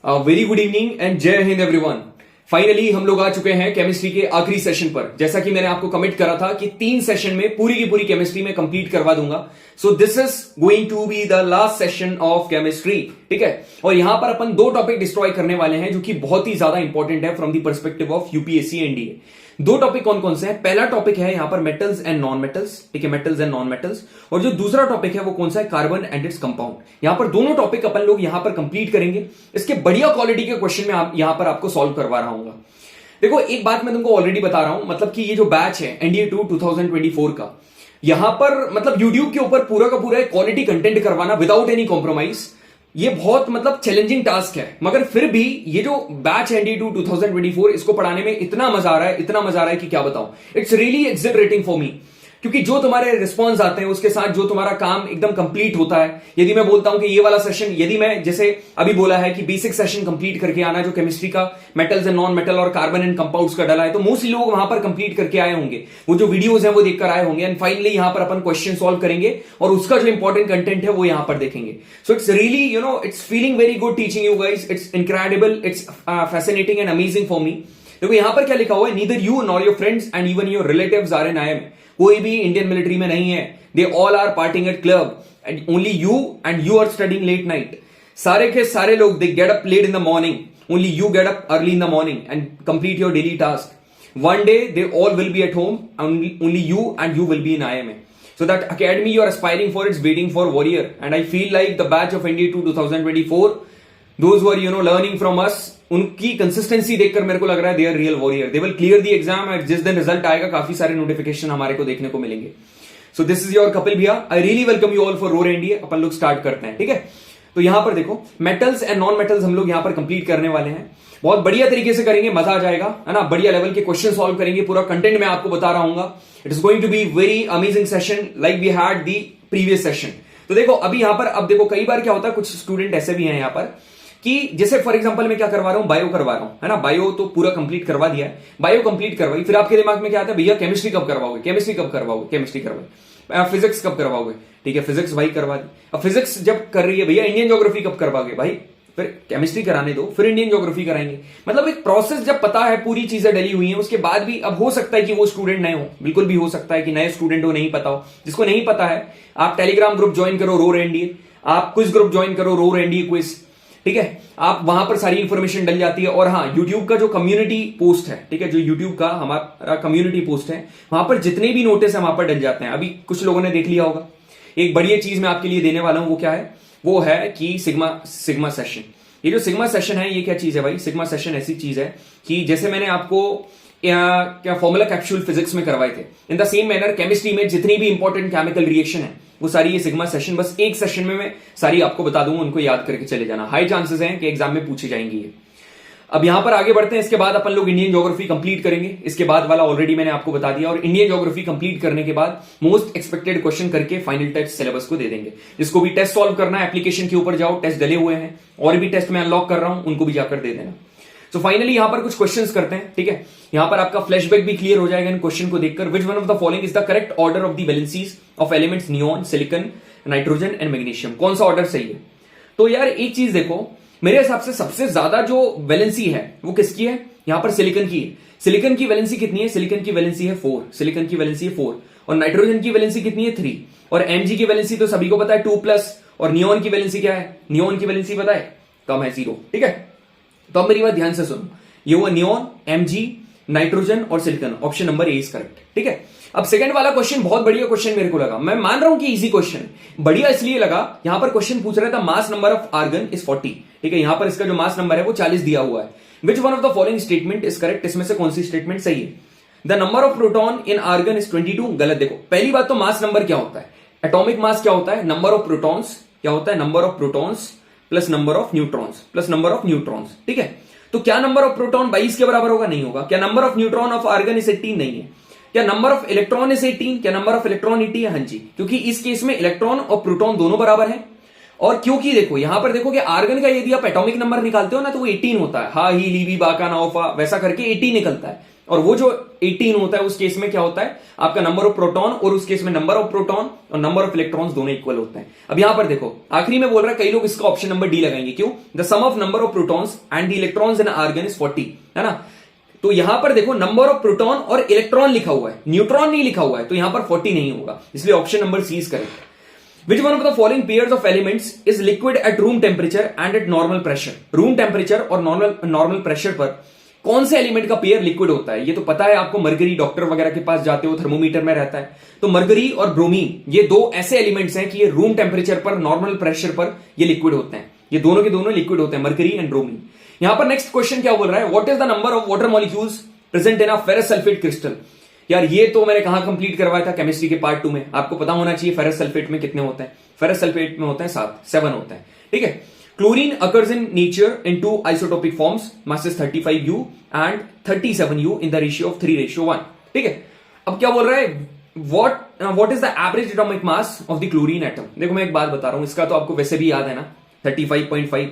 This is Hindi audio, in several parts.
वेरी गुड इवनिंग एंड जय हिंद एवरीवन। फाइनली हम लोग आ चुके हैं केमिस्ट्री के आखिरी सेशन पर। जैसा कि मैंने आपको कमिट करा था कि 3 सेशन में पूरी की पूरी केमिस्ट्री में कंप्लीट करवा दूंगा। So this is going to be the last session of chemistry, ठीक है। और यहां पर अपन 2 टॉपिक डिस्ट्रॉय करने वाले हैं जो कि बहुत ही ज्यादा इंपॉर्टेंट है from the perspective of UPSC NDA. 2 topic कौन कौन से हैं? पहला टॉपिक है यहां पर मेटल्स एंड नॉन मेटल्स, ठीक है, मेटल्स एंड नॉन मेटल्स। और जो दूसरा टॉपिक है वो कौन सा है? Carbon and its compound. यहां पर दोनों टॉपिक अपन लोग यहां पर कंप्लीट करेंगे। इसके बढ़िया क्वालिटी के क्वेश्चन में यहां पर आपको सॉल्व करवा रहा हूं। देखो, एक बात मैं तुमको ऑलरेडी बता रहा हूं, मतलब कि ये जो बैच है एनडीए 2 2024 का, यहां पर मतलब यूट्यूब के ऊपर पूरा का पूरा क्वालिटी कंटेंट करवाना विदाउट एनी कॉम्प्रोमाइज, ये बहुत मतलब चैलेंजिंग टास्क है। मगर फिर भी ये जो बैच एनडीए 2 2024 इसको पढ़ाने में इतना मजा आ रहा है कि क्या बताऊं। It's really accelerating for me, क्योंकि जो तुम्हारे रिस्पॉन्स आते हैं उसके साथ जो तुम्हारा काम एकदम कंप्लीट होता है। यदि मैं बोलता हूं कि ये वाला सेशन, यदि मैं जैसे अभी बोला है कि बेसिक सेशन कंप्लीट करके आना, जो केमिस्ट्री का मेटल्स एंड नॉन मेटल और कार्बन एंड कंपाउंड्स का डला है, तो मोस्टली लोग वहां पर कंप्लीट करके आए होंगे, वो जो वीडियोस हैं वो देखकर आए होंगे। एंड फाइनली यहां पर अपन क्वेश्चन सॉल्व करेंगे और उसका जो इंपॉर्टेंट कंटेंट है वो यहां पर देखेंगे। So it's really it's feeling very good teaching you guys. It's incredible, it's fascinating and amazing for me. देखो यहां पर क्या लिखा हुआ है, neither you nor your friends and even your relatives are in IIM। कोई भी इंडियन मिलिट्री में नहीं है। They all are partying at club and only you and you are studying late night. सारे के सारे लोग they get up late in the morning, only you get up early in the morning and complete your daily task. One day they all will be at home, only you and you will be in IIM. So that academy you are aspiring for, it's waiting for warrior. And I feel like the batch of NDA 2 2024, those who are learning from us, उनकी कंसिस्टेंसी देखकर मेरे को लग रहा है they are real warrior. They will clear the exam और जिस दिन रिजल्ट आएगा काफी सारे नोटिफिकेशन हमारे को देखने को मिलेंगे। So this is your Kapil भैया। I really welcome you all for roar NDA. अपन लोग स्टार्ट करते हैं, ठीक है। तो यहां पर देखो, मेटल्स एंड नॉन मेटल्स हम लोग यहां पर कंप्लीट करने वाले हैं। बहुत बढ़िया तरीके से करेंगे, मजा आ जाएगा, है ना। बढ़िया लेवल के क्वेश्चन सॉल्व करेंगे, पूरा कंटेंट मैं आपको बता रहा हूं। It is going to be very amazing session like we had the previous session. तो देखो अभी यहां पर, अब देखो कई बार क्या होता है, कुछ स्टूडेंट ऐसे भी हैं यहां पर कि जैसे फॉर एग्जांपल मैं क्या करवा रहा हूं, बायो करवा रहा हूं, है ना। बायो तो पूरा कंप्लीट करवा दिया है, बायो कंप्लीट करवाई, फिर आपके दिमाग में क्या आता है, भैया केमिस्ट्री कब करवाओगे, केमिस्ट्री कब करवाओगे, केमिस्ट्री करवाई, फिजिक्स कब करवाओगे, ठीक है, फिजिक्स भाई करवा दी। अब फिजिक्स जब कर रही है, भैया इंडियन ज्योग्राफी कब करवाओगे, भाई फिर केमिस्ट्री कराने दो, फिर इंडियन ज्योग्राफी कराएंगे। मतलब एक प्रोसेस जब पता है, पूरी चीजें डली हुई हैं, उसके बाद भी अब हो सकता है कि वो स्टूडेंट नए हो, बिल्कुल भी हो सकता है कि नए स्टूडेंट हो, नहीं पता हो। जिसको नहीं पता है, आप टेलीग्राम ग्रुप ज्वाइन करो रोर एनडीए, आप क्विज ग्रुप ज्वाइन करो रोर एनडीए क्विज, ठीक है। आप वहां पर सारी इंफॉर्मेशन डल जाती है। और हाँ, यूट्यूब का जो कम्युनिटी पोस्ट है, ठीक है, जो यूट्यूब का हमारा कम्युनिटी पोस्ट है, वहां पर जितने भी नोटिस है वहां पर डल जाते हैं। अभी कुछ लोगों ने देख लिया होगा। एक बढ़िया चीज मैं आपके लिए देने वाला हूं, वो क्या है, वो है कि सिग्मा सेशन। ये जो सिग्मा सेशन है, ये क्या चीज है भाई? सिग्मा सेशन ऐसी चीज है कि जैसे मैंने आपको क्या फॉर्मूला कैप्सूल फिजिक्स में करवाए थे, in the same manner chemistry में जितनी भी इंपॉर्टेंट केमिकल रिएक्शन है वो सारी ये सिग्मा सेशन, बस एक सेशन में मैं सारी आपको बता दूंगा, उनको याद करके चले जाना। हाई चांसेस हैं कि एग्जाम में पूछी जाएंगी ये। अब यहां पर आगे बढ़ते हैं। इसके बाद अपन लोग इंडियन ज्योग्राफी कंप्लीट करेंगे। इसके बाद वाला ऑलरेडी मैंने आपको बता दिया। और इंडियन ज्योग्राफी कंप्लीट करने के बाद मोस्ट एक्सपेक्टेड क्वेश्चन करके फाइनल टेस्ट सिलेबस को दे देंगे। जिसको भी टेस्ट सॉल्व करना है, एप्लीकेशन के ऊपर जाओ, टेस्ट डले हुए हैं, और भी टेस्ट मैं अनलॉक कर रहा हूं, उनको भी जाकर दे देना। तो फाइनली यहां पर कुछ क्वेश्चंस करते हैं, ठीक है। यहां पर आपका फ्लैशबैक भी क्लियर हो जाएगा इन क्वेश्चन को देखकर। विच one of the following is the correct order of the valencies of elements neon, silicon, nitrogen and magnesium. कौन सा ऑर्डर सही है? तो यार एक चीज देखो, मेरे हिसाब से सबसे ज्यादा जो वैलेंसी है वो किसकी है? यहां पर सिलिकॉन की है। सिलिकॉन की वैलेंसी कितनी है? सिलिकॉन की वैलेंसी है 4। सिलिकॉन की वैलेंसी है 4। और नाइट्रोजन की वैलेंसी कितनी है? 3। और Mg की वैलेंसी तो सभी को पता है 2+। और नियॉन की वैलेंसी क्या है? नियॉन की वैलेंसी पता है, कम है, 0, ठीक है। तो अब मेरी बात ध्यान से सुनो, ये हुआ नियॉन, Mg, नाइट्रोजन और silicon. Option number A is correct, ठीक है। अब सेकंड वाला क्वेश्चन बहुत बढ़िया क्वेश्चन मेरे को लगा। मैं मान रहा हूं कि इजी क्वेश्चन, बढ़िया इसलिए लगा, यहां पर क्वेश्चन पूछ रहा था mass number of argon is 40, ठीक है। यहां पर इसका जो मास नंबर है वो 40 दिया हुआ है। Which one of the following statement is correct? इसमें से कौन सी स्टेटमेंट सही है? The number of proton in argon is 22, गलत। देखो पहली बात तो मास नंबर क्या होता है, एटॉमिक मास क्या होता है, नंबर ऑफ प्रोटॉन्स क्या होता है, number of protons plus number of neutrons plus number of neutrons, ठीक है। तो क्या नंबर ऑफ प्रोटॉन 22 के बराबर होगा? नहीं होगा। क्या number of neutron of argon is 18? नहीं है। क्या नंबर ऑफ इलेक्ट्रॉन इज 18? क्या नंबर ऑफ इलेक्ट्रॉन 80 है? हाँ जी, क्योंकि इस केस में इलेक्ट्रॉन और प्रोटॉन दोनों बराबर हैं। और क्योंकि देखो यहां पर देखो कि आर्गन का यदि आप एटॉमिक नंबर निकालते हो ना तो वो 18 होता है, हा ही लीवी बाका नाउफा वैसा करके 18 निकलता है। और वो जो 18 होता है उस केस में क्या होता है, आपका नंबर ऑफ प्रोटॉन और उस केस में नंबर ऑफ प्रोटॉन और नंबर ऑफ इलेक्ट्रॉन्स दोनों इक्वल होते हैं। अब यहां पर देखो आखिरी में बोल रहा है, कई लोग इसका ऑप्शन नंबर डी लगाएंगे, क्यों? The sum of number of protons and the electrons in argon is 40, है ना। तो यहां पर देखो नंबर ऑफ प्रोटॉन और इलेक्ट्रॉन लिखा हुआ है, न्यूट्रॉन नहीं लिखा हुआ है, तो यहां पर 40 नहीं होगा, इसलिए option number C is correct. Which one of the following pairs of elements is liquid at room temperature and at normal pressure? Room temperature और नॉर्मल प्रेशर पर कौन से एलिमेंट का पेयर लिक्विड होता है? ये तो पता है आपको, मरकरी, डॉक्टर वगैरह के पास जाते हो थर्मोमीटर में रहता है, तो मरकरी और ब्रोमीन ये दो ऐसे एलिमेंट्स हैं कि ये रूम टेम्परेचर पर, नॉर्मल प्रेशर पर ये लिक्विड होते हैं, ये दोनों के दोनों लिक्विड होते हैं, मरकरी एंड ब्रोमीन। यहां पर नेक्स्ट क्वेश्चन क्या बोल रहा है, what is the number of water molecules present in a ferrous sulphate crystal? यार ये तो मैंने कहां कंप्लीट करवाया था, केमिस्ट्री के पार्ट 2 में, आपको पता होना चाहिए फेरस सल्फेट में कितने होते हैं। फेरस सल्फेट में होते हैं 7 होते हैं, ठीक है। Chlorine occurs in nature in 2 isotopic forms, masses 35U and 37U in the ratio of 3:1, ठीक है। अब क्या बोल रहा है, what is the average atomic mass of the chlorine atom? देखो मैं एक बात बता रहा हूं, इसका तो आपको वैसे भी याद है ना, 35.5,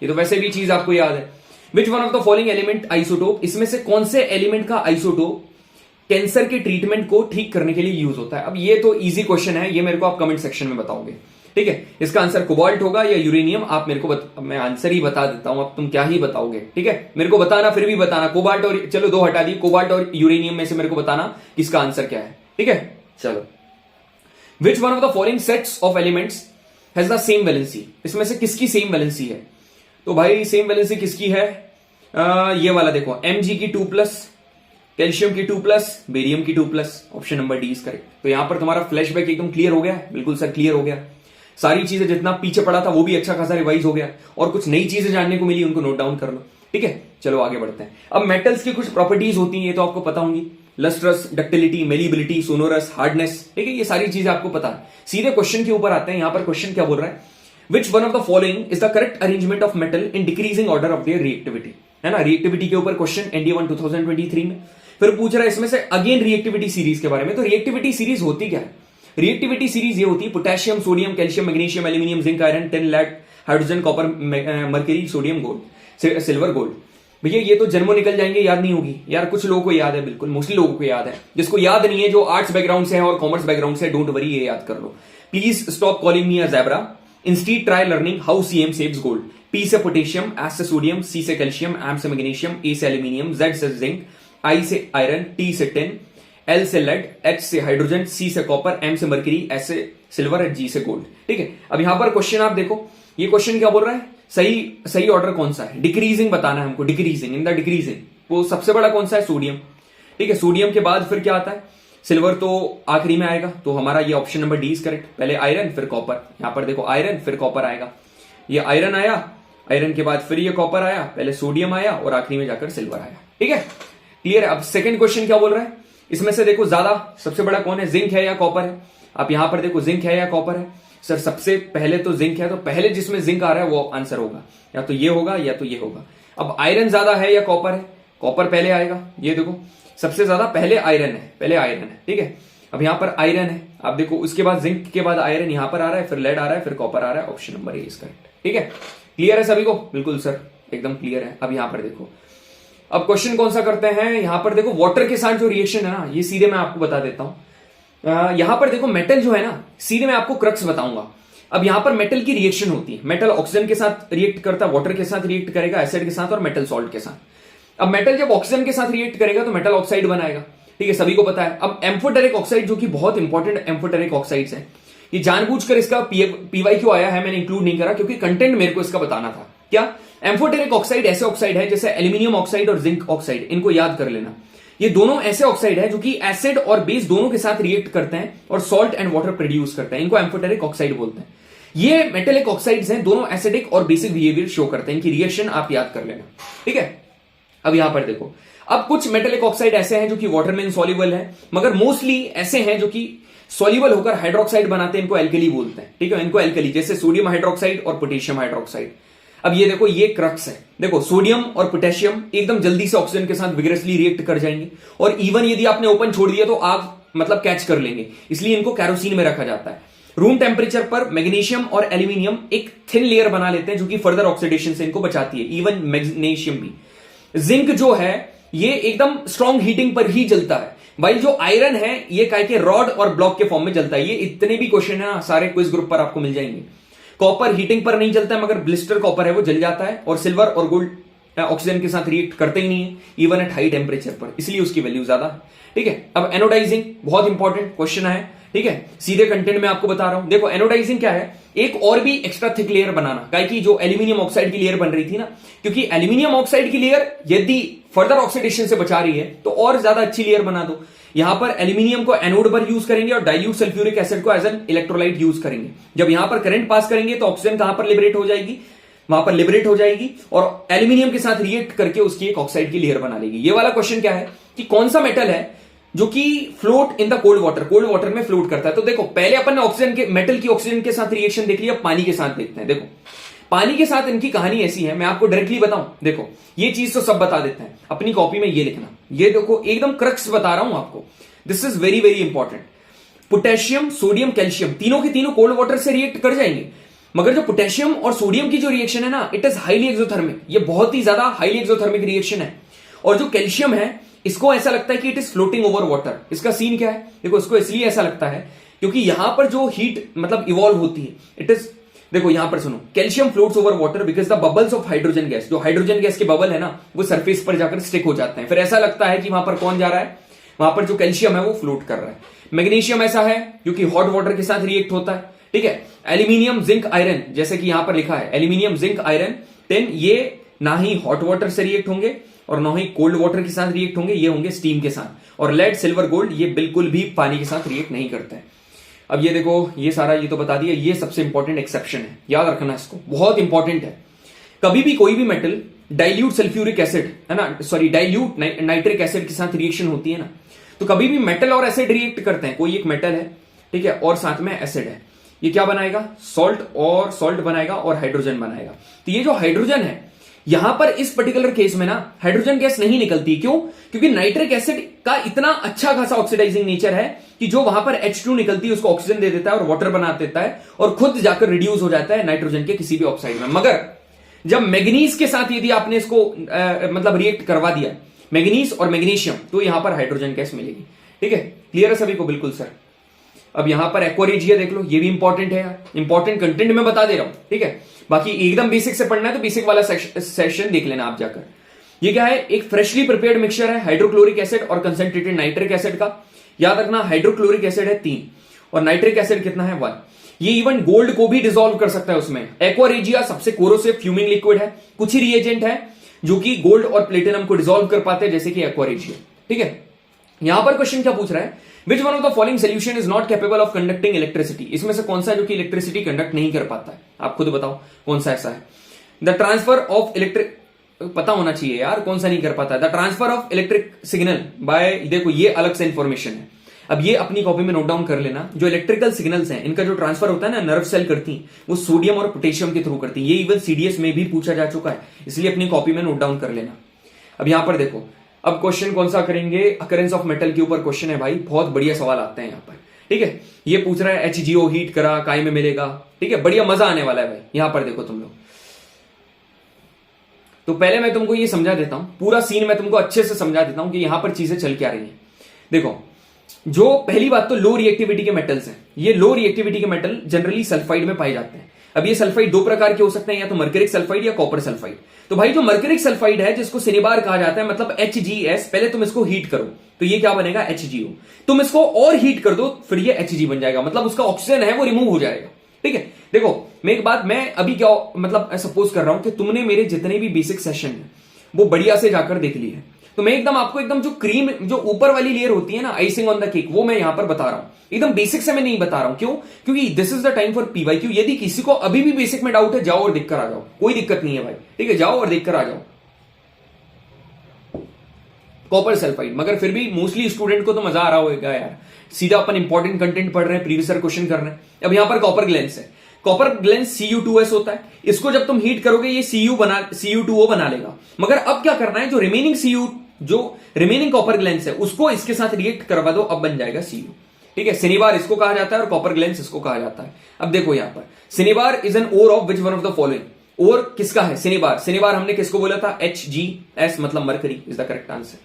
ये तो वैसे भी चीज आपको याद है। Which one of the following element isotope, इसमें से कौन से एलिमेंट का आइसोटोप कैंसर के ट्रीटमेंट को ठीक करने के लिए यूज होता है? अब ये तो इजी क्वेश्चन है, ये मेरे को आप कमेंट सेक्शन में बताओगे, ठीक है। इसका आंसर कोबाल्ट होगा या यूरेनियम, आप मेरे को मैं आंसर ही बता देता हूं, अब तुम क्या ही बताओगे, ठीक है। मेरे को बताना, फिर भी बताना, कोबाल्ट और, चलो 2 हटा दी, कोबाल्ट और यूरेनियम में से मेरे को बताना इसका आंसर क्या है, ठीक है। चलो, विच one of the following sets of elements has the same valency? इसमें से किसकी सेम वैलेंसी है? तो भाई सेम वैलेंसी किसकी है, ये वाला देखो, Mg की 2+, कैल्शियम की 2+, बेरियम की 2+, option number D is correct. तो यहां पर तुम्हारा फ्लैशबैक एकदम क्लियर हो गया, बिल्कुल सर क्लियर हो गया, सारी चीजें जितना पीछे पड़ा था वो भी अच्छा खासा रिवाइज हो गया, और कुछ नई चीजें जानने को मिली, उनको नोट डाउन कर लो, ठीक है। चलो आगे बढ़ते हैं। अब मेटल्स की कुछ प्रॉपर्टीज होती हैं, ये तो आपको पता होंगी, lustrous, ductility, malleability, sonorous, hardness, ठीक है, ये सारी चीजें आपको पता है। सीधे क्वेश्चन के ऊपर आते हैं। यहां पर क्वेश्चन क्या बोल रहा है, which one of the following is the correct arrangement of metal in decreasing order of their reactivity, है ना। रिएक्टिविटी के ऊपर क्वेश्चन ND1 2023 में। फिर पूछ रहा है इसमें से अगेन रिएक्टिविटी सीरीज के बारे में। तो रिएक्टिविटी सीरीज होती क्या है? रिएक्टिविटी सीरीज ये होती है potassium, sodium, calcium, magnesium, aluminium, zinc, iron, tin, lead, hydrogen, copper, mercury, sodium, gold, silver, gold. भैया ये तो जन्मों निकल जाएंगे, याद नहीं होगी यार। कुछ लोगों को याद है, बिल्कुल मोस्टली लोगों को याद है, जिसको याद नहीं है, जो आर्ट्स बैकग्राउंड से है और कॉमर्स बैकग्राउंड से, डोंट वरी, ये याद कर लो। Please stop calling me a zebra, instead try learning how CM saves gold. P से पोटेशियम, S से सोडियम, C से कैल्शियम, M से मैग्नीशियम, A से एल्यूमिनियम, Z से जिंक, I से आयरन, T से टिन, L से लेड, H से हाइड्रोजन, C से कॉपर, M से मरकरी, S से सिल्वर, G से गोल्ड, ठीक है। अब यहां पर क्वेश्चन आप देखो, ये क्वेश्चन क्या बोल रहा है, सही ऑर्डर कौन सा है, डिक्रीजिंग बताना है हमको, डिक्रीजिंग, इन द डिक्रीजिंग। वो सबसे बड़ा कौन सा है, सोडियम, ठीक है। सोडियम के बाद फिर क्या आता है, सिल्वर तो आखिरी में आएगा, तो हमारा ये option number D is correct. पहले आयरन फिर कॉपर, यहां पर देखो आयरन फिर कॉपर आएगा, ये आयरन आया, आयरन के बाद फिर ये कॉपर आया, पहले सोडियम आया और आखिरी में जाकर सिल्वर आया, ठीक है, क्लियर है। अब सेकंड क्वेश्चन क्या बोल रहा है, इसमें से देखो ज्यादा सबसे बड़ा कौन है, जिंक है या कॉपर है? आप यहां पर देखो जिंक है या कॉपर है? सर सबसे पहले तो जिंक है, तो पहले जिसमें जिंक आ रहा है वो आंसर होगा, या तो ये होगा या तो ये होगा। अब आयरन ज्यादा है या कॉपर है? कॉपर पहले आएगा, ये देखो सबसे ज्यादा पहले आयरन है, ठीक है। अब यहां पर आयरन है, आप देखो उसके बाद जिंक के बाद आयरन यहां पर आ रहा है, फिर लेड आ रहा है, फिर कॉपर आ रहा है, option number A is correct, ठीक है। क्लियर है सभी को? बिल्कुल सर एकदम क्लियर है। अब यहां पर देखो, अब क्वेश्चन कौन सा करते हैं, यहां पर देखो वाटर के साथ जो रिएक्शन है ना, ये सीधे मैं आपको बता देता हूं। यहां पर देखो मेटल जो है ना, सीधे मैं आपको क्रक्स बताऊंगा। अब यहां पर मेटल की रिएक्शन होती है, मेटल ऑक्सीजन के साथ रिएक्ट करता है, वाटर के साथ रिएक्ट करेगा, एसिड के साथ और मेटल सॉल्ट के साथ। अब मेटल जब ऑक्सीजन के साथ रिएक्ट करेगा तो मेटल ऑक्साइड बनाएगा, ठीक है, सभी को पता है। अब एम्फोटेरिक ऑक्साइड जो कि बहुत इंपॉर्टेंट एम्फोटेरिक ऑक्साइड्स है, ये जानबूझकर इसका PYQ आया है, मैंने इंक्लूड नहीं करा क्योंकि कंटेंट मेरे को इसका बताना था। क्या एम्फोटेरिक ऑक्साइड ऐसे ऑक्साइड है जैसे एल्यूमिनियम ऑक्साइड और जिंक ऑक्साइड, इनको याद कर लेना। ये दोनों ऐसे ऑक्साइड है जो कि एसिड और बेस दोनों के साथ रिएक्ट करते हैं और सॉल्ट एंड वाटर प्रोड्यूस करते हैं, इनको एम्फोटेरिक ऑक्साइड बोलते हैं। ये मेटेलिक ऑक्साइड्स हैं, दोनों एसिडिक और बेसिक बिहेवियर शो करते हैं, इनकी रिएक्शन आप याद कर लेना, ठीक है। अब यहां पर देखो, अब कुछ मेटेलिक ऑक्साइड ऐसे हैं जो कि वाटर में इनसॉल्युबल है, मगर मोस्टली ऐसे हैं जो कि सॉल्युबल होकर हाइड्रोक्साइड बनाते हैं, इनको एल्कली बोलते हैं, ठीक है, इनको एल्कली, जैसे सोडियम हाइड्रोक्साइड और पोटेशियम हाइड्रोक्साइड। अब ये देखो, ये क्रक्स है, देखो सोडियम और पोटेशियम एकदम जल्दी से ऑक्सीजन के साथ विग्रेसली रिएक्ट कर जाएंगे, और इवन यदि आपने ओपन छोड़ दिया तो आग मतलब कैच कर लेंगे, इसलिए इनको कैरोसिन में रखा जाता है। रूम टेम्परेचर पर मैग्नीशियम और एल्यूमिनियम एक थिन लेयर बना लेते हैं जो कि फर्दर ऑक्सीडेशन से इनको बचाती है। इवन मैग्नीशियम भी। जिंक जो है ये एकदम स्ट्रॉन्ग हीटिंग पर ही जलता है, भाई जो आयरन है ये काय के रॉड और ब्लॉक के फॉर्म में जलता है। ये इतने भी क्वेश्चन है ना सारे क्विज ग्रुप पर आपको मिल जाएंगे। कॉपर हीटिंग पर नहीं जलता है, मगर ब्लिस्टर कॉपर है वो जल जाता है। और सिल्वर और गोल्ड ऑक्सीजन के साथ रिएक्ट करते ही नहीं है इवन एट हाई टेम्परेचर पर, इसलिए उसकी वैल्यू ज्यादा है। ठीक है, अब एनोडाइजिंग बहुत इंपॉर्टेंट क्वेश्चन है। ठीक है, सीधे कंटेंट में आपको बता रहा हूं। देखो एनोडाइजिंग क्या है, एक और भी एक्स्ट्रा थिक लेयर बनाना, काहे कि जो एल्यूमिनियम ऑक्साइड की लेयर बन रही थी ना, क्योंकि एल्यूमिनियम ऑक्साइड की लेयर यदि फर्दर ऑक्सीडेशन से बचा रही है तो और ज्यादा अच्छी लेयर बना दो। यहां पर एल्यूमिनियम को एनोड पर यूज करेंगे और डाइल्यूट सल्फ्यूरिक एसिड को एज एन इलेक्ट्रोलाइट यूज करेंगे। जब यहां पर करंट पास करेंगे तो ऑक्सीजन कहां पर लिबरेट हो जाएगी, वहां पर लिबरेट हो जाएगी और एल्यूमिनियम के साथ रिएक्ट करके उसकी एक ऑक्साइड की लेयर बना लेगी। ये वाला क्वेश्चन क्या है कि कौन सा मेटल है जो कि float in the cold water में फ्लोट करता है। तो देखो पहले अपन ने ऑक्सीजन के मेटल की ऑक्सीजन के साथ रिएक्शन देख लिया, पानी के साथ देखते हैं। देखो पानी के साथ इनकी कहानी ऐसी है, मैं आपको डायरेक्टली बताऊं। देखो ये चीज तो सब बता देते हैं, अपनी कॉपी में ये लिखना। ये देखो एकदम क्रक्स बता रहा हूं आपको, this is very very important. Potassium, sodium, calcium तीनों के तीनों कोल्ड वाटर से रिएक्ट कर जाएंगे, मगर जो पोटेशियम और सोडियम की जो रिएक्शन है ना, इट इज हाईली एक्सोथर्मिक। ये बहुत ही ज्यादा हाईली एक्सोथर्मिक रिएक्शन है। और जो कैल्शियम है इसको ऐसा लगता है कि it is floating over water. इसका सीन क्या है, देखो इसको इसलिए ऐसा लगता है क्योंकि यहां पर जो हीट मतलब इवॉल्व होती है, इट इज, देखो यहां पर सुनो, calcium floats over water because the bubbles of hydrogen gas, जो हाइड्रोजन गैस के बबल है ना वो सरफेस पर जाकर स्टिक हो जाते हैं। फिर ऐसा लगता है कि वहां पर कौन जा रहा है, वहां पर जो कैल्शियम है वो फ्लोट कर रहा है। मैग्नीशियम ऐसा है क्योंकि हॉट वाटर के साथ रिएक्ट होता है। ठीक है, एल्यूमिनियम, जिंक, आयरन, जैसे कि यहां पर लिखा है एल्यूमिनियम, जिंक, आयरन, टिन, ये ना ही हॉट वाटर से रिएक्ट होंगे और ना ही कोल्ड वाटर के साथ रिएक्ट होंगे, ये होंगे स्टीम के साथ। और लेड, सिल्वर, गोल्ड ये बिल्कुल भी पानी के साथ रिएक्ट नहीं करते हैं। अब ये देखो ये सारा ये तो बता दिया, ये सबसे इंपॉर्टेंट एक्सेप्शन है, याद रखना इसको, बहुत इंपॉर्टेंट है। कभी भी कोई भी मेटल डाइल्यूट सल्फ्यूरिक एसिड है ना, सॉरी डाइल्यूट नाइट्रिक एसिड के साथ रिएक्शन होती है ना, तो कभी भी मेटल और एसिड रिएक्ट करते हैं, कोई एक मेटल है ठीक है और साथ में एसिड है, ये क्या बनाएगा, सॉल्ट बनाएगा और हाइड्रोजन बनाएगा। तो ये जो हाइड्रोजन है यहां पर इस पर्टिकुलर केस में ना हाइड्रोजन गैस नहीं निकलती, क्यों, क्योंकि नाइट्रिक एसिड का इतना अच्छा खासा ऑक्सीडाइजिंग नेचर है कि जो वहां पर H2 निकलती है उसको ऑक्सीजन दे देता है और वाटर बना देता है और खुद जाकर रिड्यूस हो जाता है नाइट्रोजन के किसी भी ऑक्साइड में। मगर जब मैग्नीज के साथ यदि आपने इसको मतलब रिएक्ट करवा दिया, मैग्नीज और मैग्नीशियम, तो यहां पर हाइड्रोजन गैस मिलेगी। ठीक है, क्लियर है सभी को, बिल्कुल सर। अब यहां पर एक्वारेजिया देख लो, ये भी इंपॉर्टेंट है यार, इंपॉर्टेंट कंटेंट में बता दे रहा हूं। ठीक है, बाकी एकदम बेसिक से पढ़ना है तो बेसिक वाला सेशन देख लेना आप जाकर। ये क्या है, एक फ्रेशली प्रिपेयर्ड मिक्सचर है हाइड्रोक्लोरिक एसिड और कंसंट्रेटेड नाइट्रिक एसिड का। याद रखना हाइड्रोक्लोरिक एसिड है 3 और नाइट्रिक एसिड कितना है 1। ये इवन गोल्ड को भी डिसॉल्व कर सकता है उसमें। एक्वारेजिया सबसे कोरोसिव फ्यूमिंग लिक्विड है, कुछ ही रिएजेंट है जो कि गोल्ड और प्लेटिनम को डिसॉल्व कर पाते हैं, जैसे कि एक्वारेजिया। ठीक है, यहां पर क्वेश्चन क्या पूछ रहा है, which one of the following solution is not capable of conducting electricity. इसमें से कौन सा जो कि इलेक्ट्रिसिटी कंडक्ट नहीं कर पाता है, आप खुद बताओ कौन सा ऐसा है। द ट्रांसफर ऑफ इलेक्ट्रिक, पता होना चाहिए यार कौन सा नहीं कर पाता है। The transfer of electric signal by, देखो ये अलग से इंफॉर्मेशन है, अब ये अपनी कॉपी में नोट डाउन कर लेना। जो इलेक्ट्रिकल सिग्नल्स हैं इनका जो ट्रांसफर होता है ना, नर्व सेल करती है वो सोडियम और पोटेशियम के थ्रू करती है। ये इवन सीडीएस में भी पूछा जा चुका है, इसलिए अपनी कॉपी में नोट डाउन कर लेना। अब यहां पर देखो, अब क्वेश्चन कौन सा करेंगे, अकरेंस ऑफ मेटल के ऊपर क्वेश्चन है भाई, बहुत बढ़िया सवाल आते हैं यहां पर। ठीक है, ये पूछ रहा है HGO हीट करा काय में मिलेगा। ठीक है, बढ़िया मजा आने वाला है भाई। यहां पर देखो तुम लोग, तो पहले मैं तुमको ये समझा देता हूं, पूरा सीन मैं तुमको अच्छे से समझा देता हूं कि यहां पर चीजें चल क्या रही हैं। देखो, जो पहली बात तो लो रिएक्टिविटी के मेटल्स हैं, ये लो रिएक्टिविटी के मेटल जनरली सल्फाइड में पाए जाते हैं। अब ये सल्फाइड दो प्रकार के हो सकते हैं, या तो मर्करिक सल्फाइड या कॉपर सल्फाइड। तो भाई जो मर्करिक सल्फाइड है जिसको सिनेबार कहा जाता है, मतलब HGS, पहले तुम इसको हीट करो तो ये क्या बनेगा HGO, तुम इसको और हीट कर दो फिर ये Hg बन जाएगा, मतलब उसका ऑक्सीजन है वो रिमूव हो जाएगा। ठीक है, देखो मैं एक बात, मैं अभी क्या मतलब सपोज कर रहा हूं कि तुमने मेरे जितने भी बेसिक सेशन है वो बढ़िया से जाकर देख लिए है, तो मैं एकदम आपको एकदम जो क्रीम, जो ऊपर वाली लेयर होती है ना, आइसिंग ऑन द केक, वो मैं यहां पर बता रहा हूं। एकदम बेसिक से मैं नहीं बता रहा हूं, क्यों, क्योंकि this is the time for PYQ। यदि किसी को अभी भी बेसिक में डाउट है, जाओ और देखकर आ जाओ, कोई दिक्कत नहीं है भाई। ठीक है, जाओ और देखकर आ जाओ। कॉपर सल्फाइड, मगर फिर भी मोस्टली स्टूडेंट को तो मजा आ रहा होगा यार, सीधा अपन इंपॉर्टेंट कंटेंट पढ़ रहे हैं, प्रीवियस ईयर क्वेश्चन कर रहे हैं। अब यहां पर कॉपर ग्लेंस है, कॉपर ग्लेंस Cu2S होता है, इसको जब तुम हीट करोगे ये Cu2O बना लेगा। मगर अब क्या करना है, जो रिमेनिंग कॉपर ग्लेंस है उसको इसके साथ रिएक्ट करवा दो, अब बन जाएगा Cu। ठीक है, सिनेबार इसको कहा जाता है और कॉपर ग्लैंस इसको कहा जाता है। अब देखो यहां पर cinnabar is an ore of which one of the following. Ore किसका है? सिनेबार। सिनेबार हमने किसको बोला था? HGS मतलब mercury is the correct answer.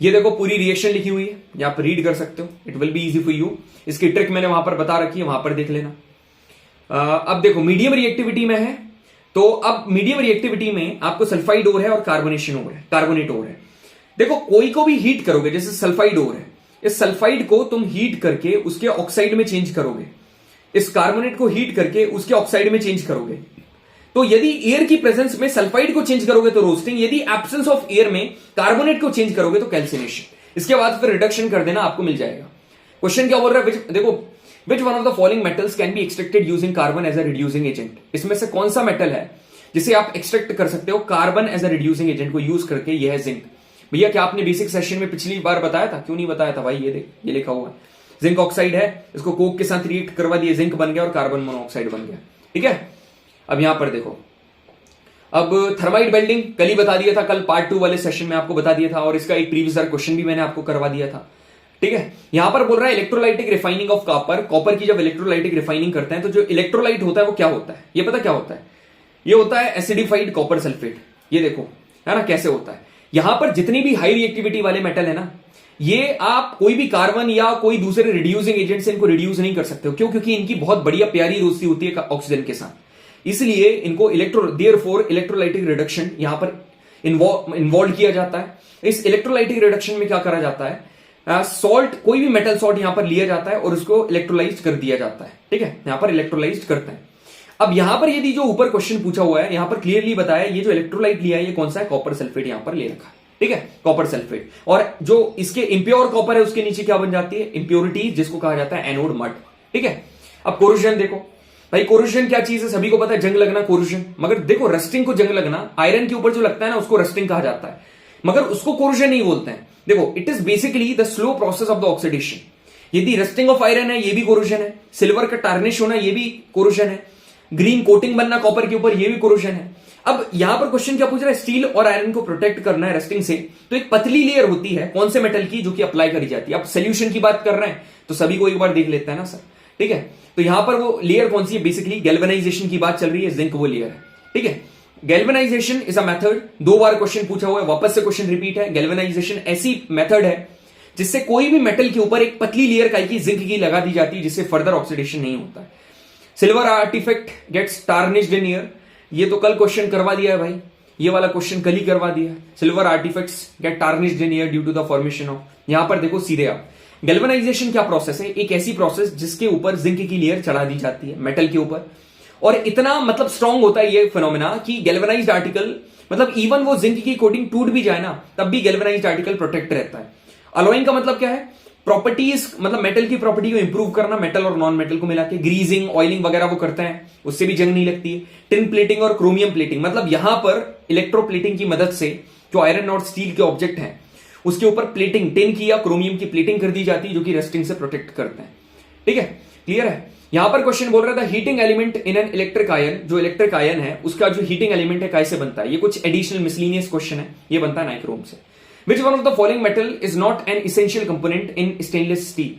ये देखो पूरी रिएक्शन लिखी हुई है, यहां पर रीड कर सकते हो, it will be easy for you. इसकी ट्रिक मैंने वहां पर बता रखी है, वहां पर देख लेना। अब देखो मीडियम रिएक्टिविटी में है, तो अब मीडियम रिएक्टिविटी में आपको सल्फाइड ओर है और कार्बोनेशन ओर है, कार्बोनेट ओर है। देखो कोई को भी हीट करोगे, जैसे सल्फाइड ओर है, इस सल्फाइड को तुम हीट करके उसके ऑक्साइड में चेंज करोगे, इस कार्बोनेट को हीट करके उसके ऑक्साइड में चेंज करोगे। तो यदि एयर की प्रेजेंस में सल्फाइड को चेंज करोगे तो रोस्टिंग, यदि एब्सेंस ऑफ एयर में कार्बोनेट को चेंज करोगे तो कैल्सिनेशन। इसके बाद फिर रिडक्शन कर देना, आपको मिल जाएगा। क्वेश्चन क्या बोल रहा है? देखो which one of the following metals can be extracted using carbon as a reducing agent. इसमें से कौन सा मेटल है जिसे आप एक्सट्रैक्ट कर सकते हो carbon as a reducing agent को यूज करके? यह है जिंक। भैया क्या आपने बेसिक सेशन में पिछली बार बताया था? क्यों नहीं बताया था भाई? ये देख, ये लिखा हुआ है, जिंक ऑक्साइड है, इसको कोक के साथ रिएक्ट करवा दिए, जिंक बन गया और कार्बन मोनोऑक्साइड बन गया। ठीक है, अब यहां पर देखो, अब थर्माइट बेल्डिंग कल ही बता दिया था, कल पार्ट 2 वाले सेशन में आपको बता दिया था, और इसका एक प्रीवियस क्वेश्चन भी मैंने आपको करवा दिया था। ठीक है, यहां पर बोल रहा है electrolytic refining of copper. Copper की जब इलेक्ट्रोलाइटिक रिफाइनिंग करते हैं तो जो इलेक्ट्रोलाइट होता है वो क्या होता है? ये पता क्या होता है? ये होता है एसिडिफाइड कॉपर सल्फेट। ये देखो है ना कैसे होता है। यहां पर जितनी भी हाई रिएक्टिविटी वाले मेटल है ना, ये आप कोई भी कार्बन या कोई दूसरे रिड्यूसिंग एजेंट से इनको रिड्यूस नहीं कर सकते हो। क्यों? क्योंकि इनकी बहुत बढ़िया प्यारी दोस्ती होती है ऑक्सीजन के साथ, इसलिए इनको देयरफॉर इलेक्ट्रोलाइटिक रिडक्शन यहां पर इन्वॉल्व किया जाता है। इस इलेक्ट्रोलाइटिक रिडक्शन में क्या करा जाता है? सॉल्ट, कोई भी मेटल सॉल्ट यहां पर लिया जाता है और उसको इलेक्ट्रोलाइज कर दिया जाता है। ठीक है, यहां पर इलेक्ट्रोलाइज करते हैं। अब यहां पर यदि जो ऊपर क्वेश्चन पूछा हुआ है, यहां पर क्लियरली बताया ये जो इलेक्ट्रोलाइट लिया है ये कौन सा है? कॉपर सल्फेट यहां पर ले रखा है। ठीक है, कॉपर सल्फेट। और जो इसके इंप्योर कॉपर है उसके नीचे क्या बन जाती है? इंप्योरिटी, जिसको कहा जाता है एनोड मड। ठीक है, अब कोरोजन देखो भाई, कोरोजन क्या चीज है? सभी को पता है, जंग लगना कोरोजन। मगर देखो रस्टिंग को जंग लगना, आयरन के ऊपर जो लगता है ना उसको रस्टिंग कहा जाता है, मगर उसको कोरोजन नहीं बोलते हैं। देखो it is basically the slow process of the oxidation. यदि रस्टिंग ऑफ आयरन है ये भी कोरोजन है, सिल्वर का टार्निश होना ये भी कोरोजन है, ग्रीन कोटिंग बनना कॉपर के ऊपर ये भी कोरोजन है। अब यहां पर क्वेश्चन क्या पूछ रहा है? स्टील और आयरन को प्रोटेक्ट करना है रस्टिंग से, तो एक पतली लेयर होती है कौन से मेटल की, जो कि अप्लाई करी जाती है। अब सोल्यूशन की बात कर रहे हैं तो सभी को एक बार देख लेते हैं ना सर। ठीक है, तो यहां पर वो लेयर कौन सी है? बेसिकली गैल्वेनाइजेशन की बात चल रही है, जिंक वो लेयर है। ठीक है, galvanisation is a method, 2 bar question पूछा हुआ है, वापस से क्वेश्चन रिपीट है। गैल्वेनाइजेशन ऐसी मेथड है जिससे कोई भी मेटल के ऊपर एक पतली लेयर की जिंक की लगा दी जाती है, जिससे फर्दर ऑक्सीडेशन नहीं होता है। Silver artifact gets tarnished in air, ये तो कल क्वेश्चन करवा दिया है भाई, ये वाला क्वेश्चन कल ही करवा दिया है। Silver artifacts get tarnished in air due to the formation of, यहां पर देखो सीधे आप, गैल्वेनाइजेशन क्या प्रोसेस है? एक ऐसी प्रोसेस जिसके ऊपर जिंक की लेयर चढ़ा दी जाती है मेटल के ऊपर, और इतना मतलब स्ट्रांग होता है ये फिनोमेना कि गैल्वेनाइज्ड आर्टिकल, मतलब इवन वो जिंक की कोटिंग टूट भी जाए ना तब भी गैल्वेनाइज्ड आर्टिकल प्रोटेक्ट रहता है। अलॉइंग का मतलब क्या है? प्रॉपर्टीज, मतलब मेटल की प्रॉपर्टी को इंप्रूव करना, मेटल और नॉन मेटल को मिला के। ग्रीजिंग, ऑयलिंग वगैरह वो करते हैं, उससे भी जंग नहीं लगती है। टिन प्लेटिंग और क्रोमियम प्लेटिंग, मतलब यहां पर इलेक्ट्रोप्लेटिंग की मदद से जो आयरन और स्टील के ऑब्जेक्ट हैं उसके ऊपर प्लेटिंग, टिन की या क्रोमियम की प्लेटिंग कर दी जाती है, जो कि रस्टिंग से प्रोटेक्ट करते हैं। ठीक है, क्लियर है? यहां पर क्वेश्चन बोल रहा था heating element in an electric ion, जो इलेक्ट्रिक आयन है उसका जो हीटिंग एलिमेंट है कैसे बनता है? ये कुछ एडिशनल मिसलिनियस क्वेश्चन है, ये बनता है नाइक्रोम से। Which one of the following metal is not an essential component in stainless steel?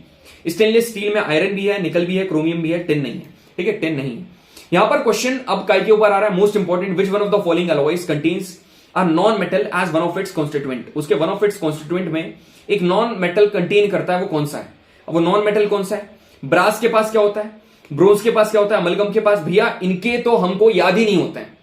Stainless steel में आयरन भी है, निकल भी है, क्रोमियम भी है, टिन नहीं है। ठीक है, टिन नहीं है। यहां पर क्वेश्चन अब काय के ऊपर आ रहा है? Most important, which one of the following alloys contains a non metal as one of its constituent? उसके वन ऑफ इट्स कॉन्स्टिट्यूएंट में एक नॉन मेटल कंटेन करता है, वो कौन सा है? अब वो नॉन मेटल कौन सा है? ब्रास के पास क्या होता है? ब्रोंज के पास क्या होता है? अमलगम के पास? भैया इनके तो हमको याद ही नहीं होते हैं,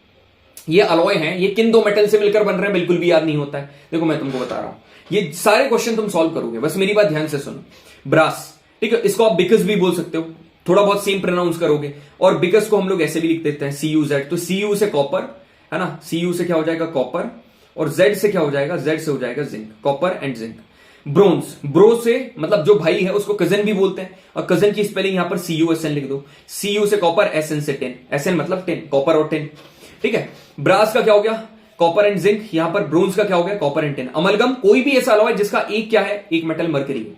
ये अलॉय हैं, ये किन 2 मेटल से मिलकर बन रहे हैं बिल्कुल भी याद नहीं होता है। देखो मैं तुमको बता रहा हूं, ये सारे क्वेश्चन तुम सॉल्व करोगे, बस मेरी बात ध्यान से सुनो। ब्रास, ठीक है, इसको आप बिकस भी बोल सकते हो, थोड़ा बहुत सेम प्रोनाउंस करोगे। और बिकस को हम लोग ऐसे भी लिख देते हैं CuZ, तो Cu से कॉपर है ना, Cu से क्या हो जाएगा? कॉपर, और Z से क्या हो जाएगा? Z से हो जाएगा zinc, copper and zinc. Bronze, bro से मतलब जो भाई है उसको कजन भी बोलते हैं, और कजन की स्पेलिंग यहां पर CuSN लिख दो। Cu से कॉपर, SN से टिन, SN मतलब टिन, कॉपर और टिन। ठीक है, ब्रास का क्या हो गया? Copper and zinc. यहां पर ब्रोंज का क्या हो गया? Copper and tin. अमलगम, कोई भी ऐसा अलॉय जिसका एक क्या है? एक मेटल मरकरी है।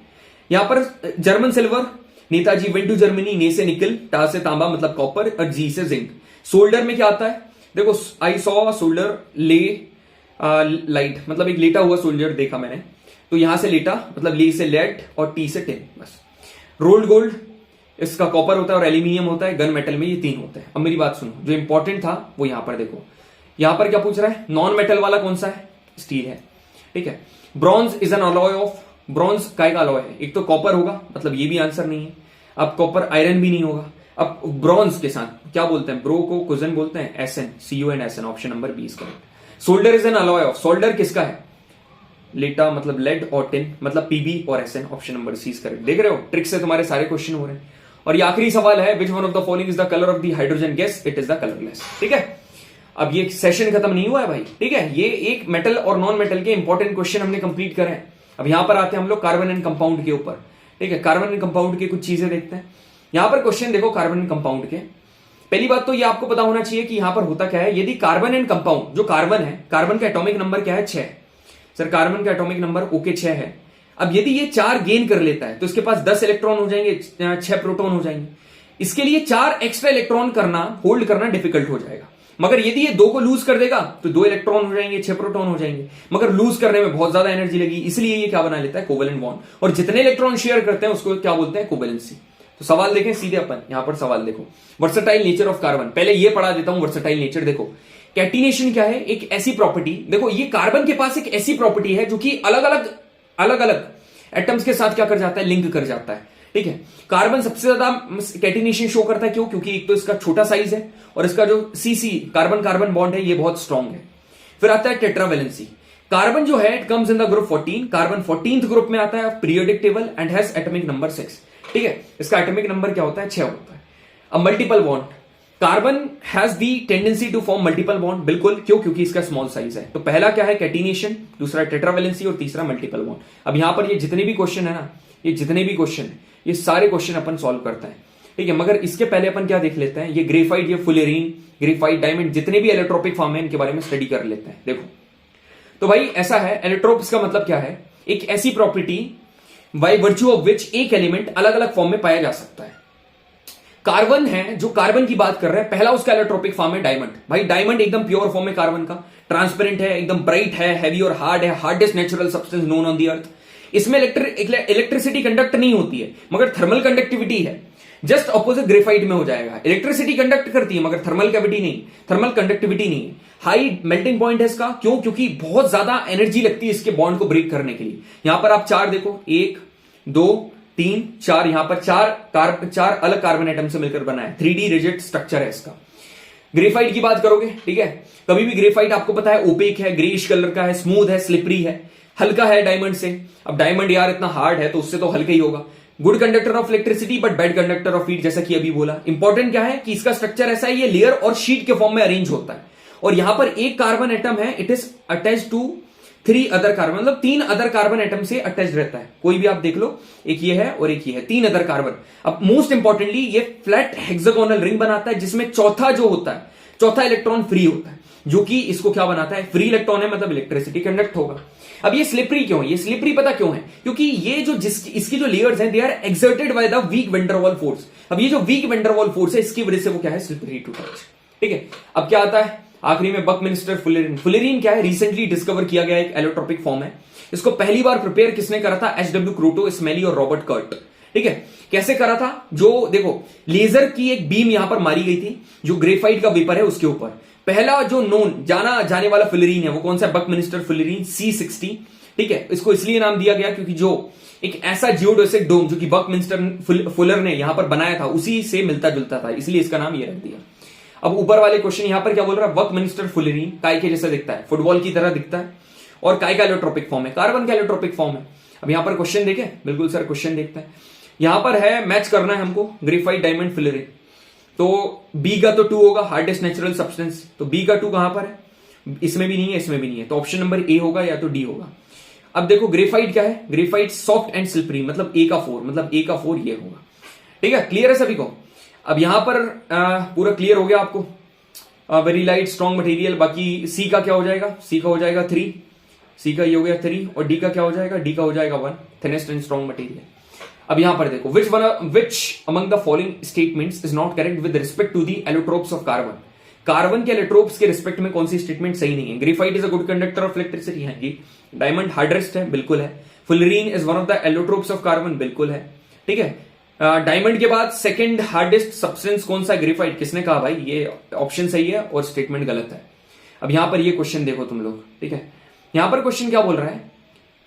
यहां पर German silver, Netaji went to Germany, ने से निकल, टा से तांबा मतलब कॉपर, और जी से जिंक। सोल्डर में क्या आता है? देखो आई सॉ सोल्डर ले लाइट, मतलब एक लेटा हुआ सोल्जर देखा मैंने, तो यहां से लेटा मतलब ले से लेट और टी से टिन, बस। रोल्ड गोल्ड, इसका कॉपर होता है और एल्यूमिनियम होता है, गन मेटल में ये तीन होते हैं। अब मेरी बात सुनो, जो इंपॉर्टेंट था वो यहां पर देखो, यहां पर क्या पूछ रहा है, नॉन मेटल वाला कौन सा है, स्टील है, ठीक है। Bronze is an alloy of, bronze काय का अलॉय है, एक तो कॉपर होगा, मतलब ये भी आंसर नहीं है। अब कॉपर आयरन भी नहीं होगा। अब ब्रॉन्ज के साथ क्या बोलते हैं, ब्रो को कुजन बोलते हैं, SN, CU and SN, option number 20 करेक्ट। Solder is an alloy of, solder किसका है, लेटा मतलब लेड और टिन, मतलब पीबी और SN, option number C correct. देख रहे हो ट्रिक से तुम्हारे सारे क्वेश्चन हो रहे हैं। और ये आखिरी सवाल है, which one of the following is the colour of the hydrogen gas, it is the colourless. ठीक है, अब ये सेशन खत्म नहीं हुआ है भाई, ठीक है। ये एक मेटल और नॉन मेटल के इंपॉर्टेंट क्वेश्चन हमने कंप्लीट करे हैं। अब यहां पर आते हैं हम लोग कार्बन एंड कंपाउंड के ऊपर, ठीक है। कार्बन एंड कंपाउंड के कुछ चीजें देखते हैं। यहां पर क्वेश्चन देखो कार्बन एंड कंपाउंड के। पहली बात तो ये आपको पता होना चाहिए कि यहां पर होता क्या है, यदि कार्बन एंड कंपाउंड, जो कार्बन है, कार्बन का एटॉमिक नंबर क्या है, 6। सर कार्बन का एटॉमिक नंबर ओके 6 है। अब यदि ये 4 गेन कर लेता है तो इसके पास 10 इलेक्ट्रॉन हो जाएंगे, 6 प्रोटॉन हो जाएंगे। इसके लिए 4 एक्स्ट्रा इलेक्ट्रॉन करना, होल्ड करना डिफिकल्ट हो जाएगा। मगर यदि ये 2 को लूज कर देगा तो 2 इलेक्ट्रॉन हो जाएंगे, 6 प्रोटॉन हो जाएंगे। मगर लूज करने में बहुत ज्यादा एनर्जी लगी, इसलिए ये क्या बना लेता है, कोवेलेंट बॉन्ड। और जितने इलेक्ट्रॉन शेयर करते हैं उसको क्या बोलते हैं, कोवेलेंसी। तो सवाल देखें सीधे अपन, यहां पर सवाल देखो, वर्सेटाइल नेचर ऑफ कार्बन। पहले ये पढ़ा देता हूं वर्सेटाइल नेचर। देखो कैटिनेशन क्या है, एक ऐसी प्रॉपर्टी, देखो ये कार्बन के पास एक ऐसी प्रॉपर्टी है जो कि अलग अलग एटम्स के साथ क्या कर जाता है, लिंक कर जाता है, ठीक है। कार्बन सबसे ज्यादा कैटिनेशन शो करता है, क्यों, क्योंकि एक तो इसका छोटा साइज है और इसका जो सीसी कार्बन कार्बन बॉन्ड है ये बहुत स्ट्रांग है। फिर आता है टेट्रावेलेंसी। कार्बन जो है it comes in the group 14, carbon 14th group में आता है periodic table and has atomic number 6, ठीक है। इसका एटॉमिक नंबर क्या होता है, 6 होता है। अब multiple bond, carbon has the tendency to form multiple bond, बिल्कुल, क्यों, क्योंकि इसका स्मॉल साइज है। तो पहला क्या है, कैटिनेशन, दूसरा टेट्रावेलेंसी और तीसरा मल्टीपल बॉन्ड। अब यहां पर ये जितने भी क्वेश्चन है ना, ये जितने भी क्वेश्चन है, ये सारे क्वेश्चन अपन सॉल्व करते हैं, ठीक है। मगर इसके पहले अपन क्या देख लेते हैं, ये ग्रेफाइट, ये फुलेरीन, ग्रेफाइट, डायमंड, जितने भी इलेक्ट्रोपिक फॉर्म है इनके बारे में स्टडी कर लेते हैं। देखो तो भाई ऐसा है, इलेक्ट्रोप्स का मतलब क्या है, एक ऐसी property by virtue of which एक एलिमेंट अलग अलग फॉर्म में पाया जा सकता है। कार्बन है, जो कार्बन की बात कर रहे हैं, पहला उसका इलेक्ट्रोपिक फॉर्म है डायमंड। भाई डायमंड एकदम प्योर फॉर्म है कार्बन का, ट्रांसपेरेंट है, एकदम ब्राइट है, हैवी और हार्ड है, hardest natural substance known on the earth. इसमें इलेक्ट्रिसिटी कंडक्ट नहीं होती है मगर थर्मल कंडक्टिविटी है। जस्ट ऑपोजिट ग्रेफाइट में हो जाएगा, इलेक्ट्रिसिटी कंडक्ट करती है मगर थर्मल कैविटी नहीं, थर्मल कंडक्टिविटी नहीं है। हाई मेल्टिंग पॉइंट है इसका, क्यों, क्योंकि बहुत ज्यादा एनर्जी लगती है इसके बॉन्ड को ब्रेक करने के लिए। यहां पर आप 4 देखो, 1 2 3 4, यहां पर 4 अलग कार्बन एटम से मिलकर बना है, 3D रिजिड स्ट्रक्चर है इसका। ग्रेफाइट की बात करोगे, ठीक है, कभी भी ग्रेफाइट आपको पता है ओपेक है, ग्रेइश कलर का है, स्मूथ है, स्लिपरी है, हल्का है डायमंड से। अब डायमंड यार इतना हार्ड है तो उससे तो हल्का ही होगा। Good conductor of electricity but bad conductor of heat, जैसा कि अभी बोला। इंपॉर्टेंट क्या है कि इसका स्ट्रक्चर ऐसा है, ये लेयर और शीट के फॉर्म में अरेंज होता है। और यहां पर एक कार्बन एटम है, it is attach to 3 other carbon, मतलब 3 अदर कार्बन एटम से अटैच रहता है। कोई भी आप देख लो, एक ये है और एक ये है, 3 अदर कार्बन। अब मोस्ट इंपॉर्टेंटली ये फ्लैट हेक्सागोनल रिंग बनाता है, जिसमें चौथा जो होता है, चौथा इलेक्ट्रॉन फ्री होता है, जो कि इसको क्या बनाता है, फ्री इलेक्ट्रॉन है, मतलब इलेक्ट्रिसिटी कंडक्ट होगा। अब ये स्लिपरी क्यों है, ये स्लिपरी पता क्यों है, क्योंकि ये जो इसकी जो लेयर्स हैं, they are exerted by the weak van der Waals force. अब ये जो वीक वेंडरवॉल फोर्स है, इसकी वजह से वो क्या है, स्लिपरी टू टच, ठीक है। अब क्या आता है आखिरी में, बकमिंस्टर फुलेरिन। फुलेरिन क्या है, रिसेंटली डिस्कवर किया गया एक एलोट्रोपिक फॉर्म है। इसको पहली बार प्रिपेयर किसने करा था, एच.डब्ल्यू. क्रोटो, स्मेली और रॉबर्ट कर्ट, ठीक है। कैसे करा था, जो देखो लेजर की एक बीम यहां पर मारी गई थी, जो ग्रेफाइट का वेपर है उसके ऊपर। पहला जो नोन जाना जाने वाला फुलेरिन है वो कौन सा, बकमिंस्टर फुलेरिन C60, ठीक है। इसको इसलिए नाम दिया गया क्योंकि जो एक ऐसा जियोडेसिक डोम जो कि बकमिंस्टर फुलर ने यहां पर बनाया था, उसी से मिलता जुलता था, इसलिए इसका नाम ये रख दिया। अब ऊपर वाले क्वेश्चन यहां पर क्या बोल रहा है, बकमिंस्टर फुलेरिन काय के जैसा दिखता है, फुटबॉल की तरह दिखता है, और काय का एलोट्रोपिक फॉर्म है, कार्बन का एलोट्रोपिक फॉर्म है। अब यहां पर क्वेश्चन देखें, बिल्कुल सर क्वेश्चन देखते हैं। यहां पर है, मैच करना है हमको ग्रेफाइट, डायमंड, फुलेरिन। तो बी का तो 2 होगा, हार्डेस्ट नेचुरल सब्सटेंस, तो बी का 2 कहां पर है, इसमें भी नहीं है, इसमें भी नहीं है, तो ऑप्शन नंबर ए होगा या तो डी होगा। अब देखो ग्रेफाइट क्या है, ग्रेफाइट सॉफ्ट एंड स्लिपरी, मतलब ए का 4, मतलब ए का 4 ये होगा, ठीक है। क्लियर है सभी को। अब यहां पर पूरा क्लियर हो गया आपको, वेरी लाइट स्ट्रॉन्ग मटेरियल। बाकी सी का क्या हो जाएगा, सी का हो जाएगा 3, सी का ये हो गया 3, और डी का क्या हो जाएगा, डी का हो जाएगा 1, थिनेस्ट एंड स्ट्रॉन्ग मटेरियल। अब यहां पर देखो, which among the following statements is not correct with respect to the allotropes of carbon. Carbon के एलोट्रोप्स के रिस्पेक्ट में कौन सी स्टेटमेंट सही नहीं है। Graphite is a good conductor of electricity, हाँ जी। डायमंड हार्डेस्ट है, बिल्कुल है। Fullerene is one of the allotropes of carbon, बिल्कुल है, ठीक है। डायमंड के बाद सेकंड हार्डेस्ट सब्सटेंस कौन सा? ग्रेफाइट। किसने कहा भाई? ये ऑप्शन सही है और स्टेटमेंट गलत है। अब यहां पर ये क्वेश्चन देखो तुम लोग, ठीक है। यहां पर क्वेश्चन क्या बोल रहा है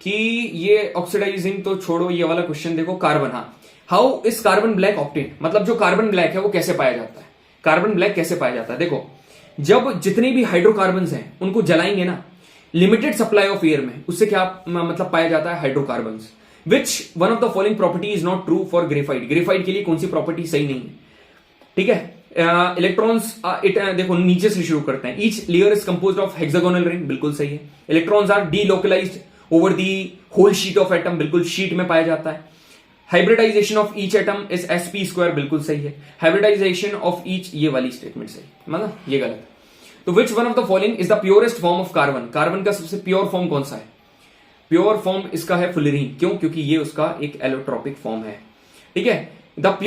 कि ये ऑक्सीडाइजिंग तो छोड़ो, ये वाला क्वेश्चन देखो, कार्बन। हाँ, how is carbon black obtain, मतलब जो कार्बन ब्लैक है वो कैसे पाया जाता है? कार्बन ब्लैक कैसे पाया जाता है? देखो, जब जितने भी हाइड्रोकार्बन हैं उनको जलाएंगे ना लिमिटेड सप्लाई ऑफ एयर में, उससे क्या मतलब पाया जाता है? Hydrocarbon. Which one of the following property is not true for graphite? Graphite के लिए कौन सी प्रॉपर्टी सही नहीं है? ठीक है, इलेक्ट्रॉन्स देखो नीचे से शुरू करते हैं। Each layer is composed of hexagonal ring, बिल्कुल सही है। Electrons are delocalised over the whole sheet of atom, बिल्कुल शीट में पाया जाता है। Hybridisation of each atom is sp², बिल्कुल सही है। हाइब्रिडाइजेशन ऑफ ईच, ये वाली स्टेटमेंट सही, मतलब ये गलत। तो विच one of the following is the purest form of carbon? Carbon का सबसे प्योर फॉर्म कौन सा है? प्योर फॉर्म इसका है फुलरीन। क्यों? क्योंकि ये उसका एक एलोट्रोपिक फॉर्म है, ठीक है। The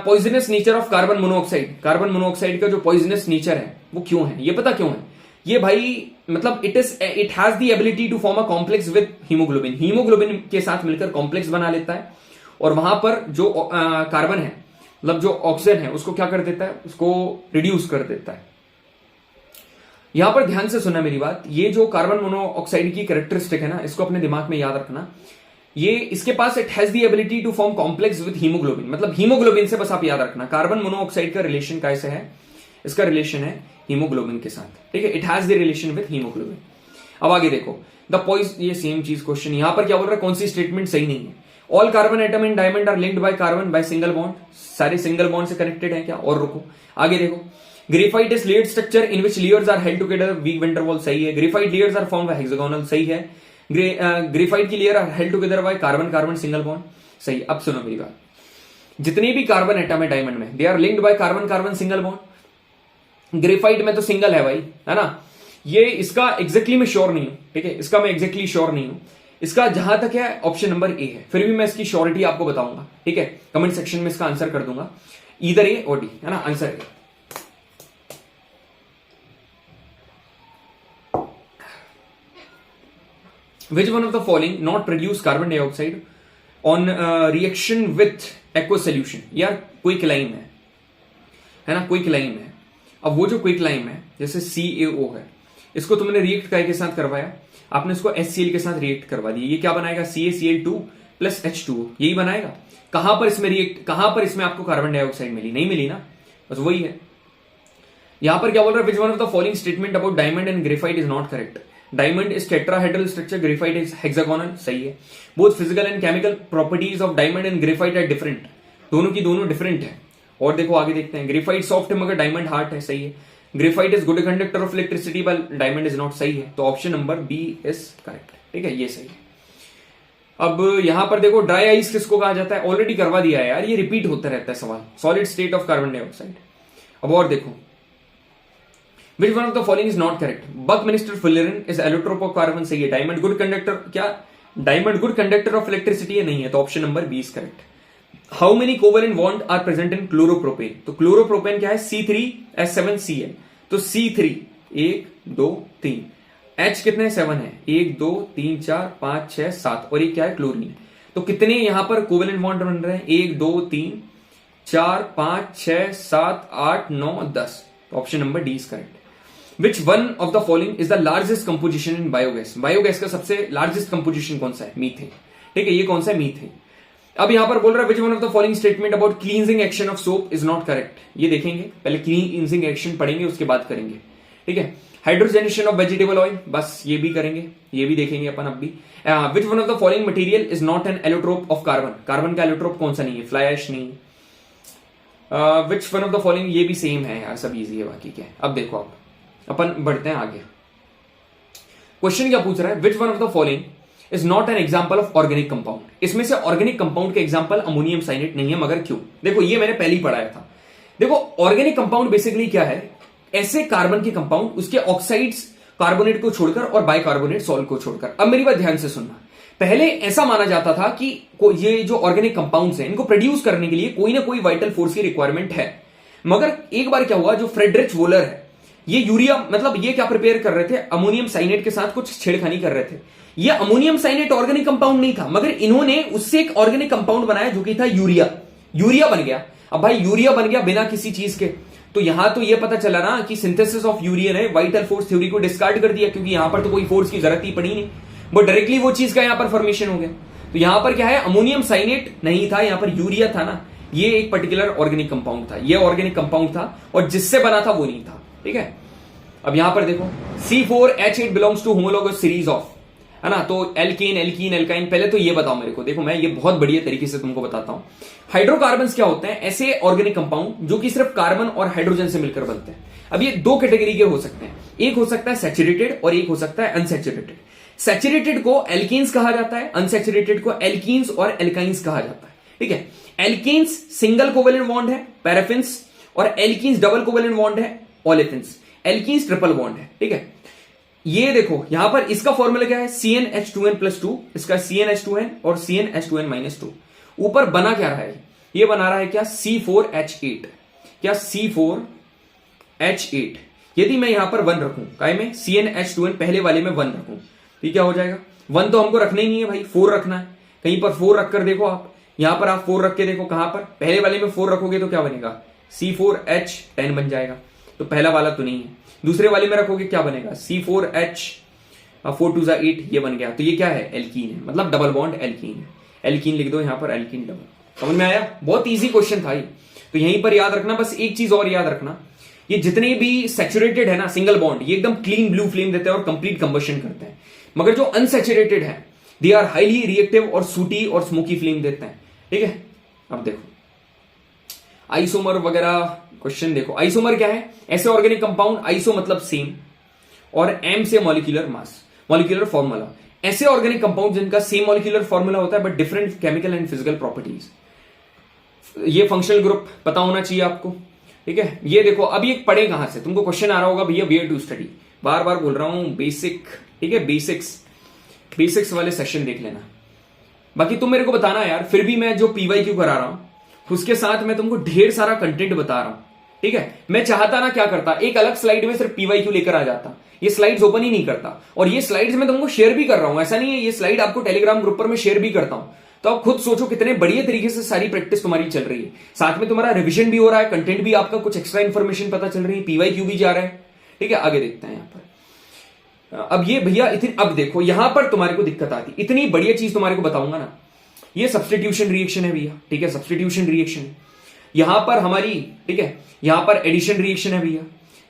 poisonous nature of carbon monoxide, carbon monoxide का जो पॉइजनस नेचर है वो क्यों है? ये पता क्यों है? ये भाई मतलब it has the ability to form a complex with haemoglobin, haemoglobin के साथ मिलकर कॉम्प्लेक्स बना लेता है, और वहां पर जो कार्बन है, मतलब जो ऑक्सीजन है, उसको क्या कर देता है? उसको रिड्यूस कर देता है। यहां पर ध्यान से सुनना मेरी बात, ये जो कार्बन मोनोऑक्साइड की कैरेक्टरिस्टिक है ना, इसको अपने दिमाग में याद रखना। ये इसके पास it has the ability to form complex with haemoglobin, मतलब हीमोग्लोबिन से बस आप याद रखना। कार्बन मोनोऑक्साइड का रिलेशन कैसे है? इसका रिलेशन है हीमोग्लोबिन के साथ, ठीक है। It has the relation with haemoglobin. अब आगे देखो, ये सेम चीज क्वेश्चन यहां पर क्या बोल रहा है? कौन सी स्टेटमेंट सही नहीं है? All carbon atom in diamond are linked by carbon by single bond, सारे सिंगल बॉन्ड से कनेक्टेड है क्या? और रुको, आगे देखो, graphite is layered structure in which layers are held together, weak van der Waal, सही है। Graphite layers are formed by hexagonal, सही है। ग्रेफाइट की layer are held together by carbon carbon single bond, सही। अब सुनो मेरी बात, जितने भी कार्बन एटम है डायमंड में, they are linked by carbon carbon single bond. Graphite में तो सिंगल है भाई, है ना। ये इसका एग्जैक्टली मैं श्योर नहीं हूं, ठीक है, इसका मैं एग्जैक्टली श्योर नहीं हूं। इसका जहां तक है ऑप्शन नंबर ए है, फिर भी मैं इसकी श्योरिटी आपको बताऊंगा, ठीक है। कमेंट सेक्शन में इसका आंसर कर दूंगा, इधर ए और डी, है ना। Answer A. Which one of the following not produce carbon dioxide on reaction with aqueous solution? यार क्विक लाइम है ना, क्विक लाइम है। अब वो जो क्विक लाइम है, जैसे CaO है, इसको तुमने रिएक्ट काय के साथ करवाया, आपने इसको HCl के साथ रिएक्ट करवा दिया, ये क्या बनाएगा? CaCl2 प्लस H2O, यही बनाएगा। कहां पर इसमें रिएक्ट, कहां पर इसमें आपको कार्बन डाइऑक्साइड मिली? नहीं मिली ना, बस वही है। यहां पर क्या बोल रहा है? Which one of the following statement about diamond and graphite is not correct? Diamond is tetrahedral structure, graphite is hexagonal, सही है। Both physical and chemical properties of diamond and graphite are different, दोनों की दोनों डिफरेंट है। और देखो आगे देखते हैं, ग्रेफाइट सॉफ्ट है मगर डायमंड हार्ड है, सही है। Graphite is good conductor of electricity but diamond is not, सही है। तो option number B is correct, ठीक है, ये सही है। अब यहां पर देखो, ड्राई आइस किसको कहा जाता है? ऑलरेडी करवा दिया है यार, ये रिपीट होता रहता है सवाल। Solid state of carbon dioxide. अब और देखो, Which one of the following is not correct? Buckminster fullerene is allotrope of carbon, सही है। डायमंड गुड कंडक्टर, क्या diamond good conductor of electricity है? नहीं है, तो option number B is correct. How many covalent bond are present in chloropropane? तो क्लोरोप्रोपेन क्या है? C3H7Cl, तो C3 1 2 3, H कितने? 7 है, 1 2 3 4 5 6 7, और ये क्या है? क्लोरीन। तो कितने यहां पर कोवेलेंट बॉन्ड बन रहे हैं? 1 2 3 4 5 6 7 8 9 10, option number D is correct. Which one of the following is the largest composition in biogas? Biogas का सबसे लार्जेस्ट कंपोजिशन कौन सा है? मीथेन, ठीक है, ये कौन सा है? मीथेन। अब यहां पर बोल रहा है which one of the following statement about cleansing action of soap is not correct? ये देखेंगे, पहले cleansing action पढ़ेंगे, उसके बाद करेंगे, ठीक है। हाइड्रोजनेशन ऑफ वेजिटेबल ऑयल, बस ये भी करेंगे, ये भी देखेंगे अपन अब भी। Which one of the following material is not an allotrope of carbon? Carbon का एलोट्रोप कौन सा नहीं है? फ्लाई ऐश नहीं। Which one of the following, ये भी सेम है यार, सब इजी है बाकी क्या। अब देखो, आप अपन बढ़ते हैं आगे। क्वेश्चन क्या पूछ रहा है? Which one of the following is not an example of organic compound? इसमें से ऑर्गेनिक कंपाउंड के एग्जांपल अमोनियम साइनेट नहीं है, मगर क्यों? देखो, ये मैंने पहले ही पढ़ाया था। देखो, ऑर्गेनिक कंपाउंड बेसिकली क्या है? ऐसे कार्बन के कंपाउंड, उसके ऑक्साइड्स कार्बोनेट को छोड़कर और बाइकार्बोनेट सॉल्ट को छोड़कर। अब मेरी बात ध्यान से सुनना, पहले ऐसा माना जाता था कि ये जो ऑर्गेनिक कंपाउंड्स हैं, इनको प्रोड्यूस करने के लिए कोई ना कोई वाइटल फोर्स की रिक्वायरमेंट है। मगर एक बार क्या हुआ, जो फ्रेडरिच वोलर है, ये यूरिया, मतलब ये क्या प्रिपेयर कर रहे थे? अमोनियम साइनेट के साथ कुछ छेड़खानी कर रहे थे। ये अमोनियम साइनेट ऑर्गेनिक कंपाउंड नहीं था, मगर इन्होंने उससे एक ऑर्गेनिक कंपाउंड बनाया जो कि था यूरिया। यूरिया बन गया। अब भाई यूरिया बन गया बिना किसी चीज के, तो यहां तो ये पता चला ना कि सिंथेसिस ऑफ यूरिया ने वाइटल फोर्स थ्योरी को डिस्कार्ड कर दिया, क्योंकि यहां पर तो कोई फोर्स की जरूरत ही पड़ी नहीं, वो डायरेक्टली वो चीज का यहां पर फॉर्मेशन हो गया। तो यहां पर क्या है, अमोनियम साइनेट नहीं था, यहां पर यूरिया था ना, ये एक पर्टिकुलर ऑर्गेनिक कंपाउंड था, ये ऑर्गेनिक कंपाउंड था और जिससे बना था वो नहीं था। ठीक है, अब यहां पर देखो C4H8 belongs to homologous series of, है ना, तो एल्केन एल्कीन एल्काइन। पहले तो ये बताओ मेरे को, देखो मैं ये बहुत बढ़िया तरीके से तुमको बताता हूं। हाइड्रोकार्बन्स क्या होते हैं, ऐसे ऑर्गेनिक कंपाउंड जो कि सिर्फ कार्बन और हाइड्रोजन से मिलकर बनते हैं। अब ये दो कैटेगरी के हो सकते हैं, एक हो सकता है सैचुरेटेड और एक हो सकता है अनसैचुरेटेड। सैचुरेटेड को एल्कीन्स कहा जाता है, अनसैचुरेटेड को एल्कीन्स और एल्काइंस कहा जाता है। ठीक है, एल्कीन्स सिंगल कोवेलेंट बॉन्ड है पैराफिन्स, और एल्कीन्स डबल कोवेलेंट बॉन्ड है ओलेफिन्स, एल्कीन्स ट्रिपल बॉन्ड है। ठीक है, ये देखो यहां पर इसका फॉर्मूला क्या है, CnH2n+2, इसका CnH2n और CnH2n-2। ऊपर बना क्या रहा है, ये बना रहा है क्या, C4H8, क्या C4H8। यदि मैं यहां पर 1 रखूं, काय में CnH2n पहले वाले में 1 रखूं, तो क्या हो जाएगा, 1 तो हमको रखना ही नहीं है भाई, 4 रखना है। कहीं पर 4 रखकर देखो आप, यहां पर आप 4 रख के देखो, कहां पर, पहले वाले में 4 रखोगे तो क्या बनेगा, C4H10 बन जाएगा, तो पहला वाला तो नहीं है। दूसरे वाले में रखोगे क्या बनेगा, C4H4 8, ये बन गया। तो ये क्या है, एल्कीन है, मतलब डबल बॉन्ड एल्कीन है। एल्कीन लिख दो यहां पर, एल्कीन डबल। समझ में आया, बहुत इजी क्वेश्चन था ये। तो यहीं पर याद रखना, बस एक चीज और याद रखना, ये जितने भी सैचुरेटेड है ना सिंगल बॉन्ड, ये एकदम क्लीन ब्लू फ्लेम देते हैं और कंप्लीट कंबशन करते हैं, मगर जो अनसैचुरेटेड है दे आर हाईली रिएक्टिव और सूटी और स्मोकी फ्लेम देते हैं। ठीक है, अब देखो आइसोमर वगैरह क्वेश्चन देखो, आइसोमर क्या है, ऐसे ऑर्गेनिक कंपाउंड, आइसो मतलब सेम, और एम से मॉलिक्यूलर मास, मॉलिक्यूलर फॉर्मूला, ऐसे ऑर्गेनिक कंपाउंड जिनका सेम मॉलिक्यूलर फॉर्मूला होता है but different chemical and physical properties. ये फंक्शनल ग्रुप पता होना चाहिए आपको। ठीक है, ये देखो अब ये पढ़े कहां से, तुमको क्वेश्चन आ रहा होगा भैया वेयर टू स्टडी, बार बार बोल रहा हूं बेसिक। ठीक है, बेसिक्स वाले सेशन देख लेना। बाकी तुम मेरे को बताना यार, फिर भी मैं जो PYQ करा रहा हूं उसके साथ मैं तुमको ढेर सारा कंटेंट बता रहा हूं। ठीक है, मैं चाहता ना क्या करता, एक अलग स्लाइड में सिर्फ PYQ लेकर आ जाता, ये स्लाइड्स ओपन ही नहीं करता, और ये स्लाइड्स मैं तुमको शेयर भी कर रहा हूं, ऐसा नहीं है, ये स्लाइड आपको टेलीग्राम ग्रुप पर मैं शेयर भी करता हूं। तो आप खुद सोचो कितने बढ़िया तरीके से सारी प्रैक्टिस तुम्हारी चल रही है, साथ में तुम्हारा रिविजन भी हो रहा है, कंटेंट भी आपका कुछ एक्स्ट्रा इंफॉर्मेशन पता चल रही है, PYQ भी जा रहा है। ठीक है, आगे देखते हैं यहां पर। अब ये भैया अब देखो यहां पर तुम्हारे को दिक्कत आती, इतनी बढ़िया चीज तुम्हारे को बताऊंगा ना, ये सब्स्टिट्यूशन रिएक्शन है भैया। ठीक है, सब्स्टिट्यूशन रिएक्शन यहां पर हमारी, ठीक है, यहां पर एडिशन रिएक्शन है भैया,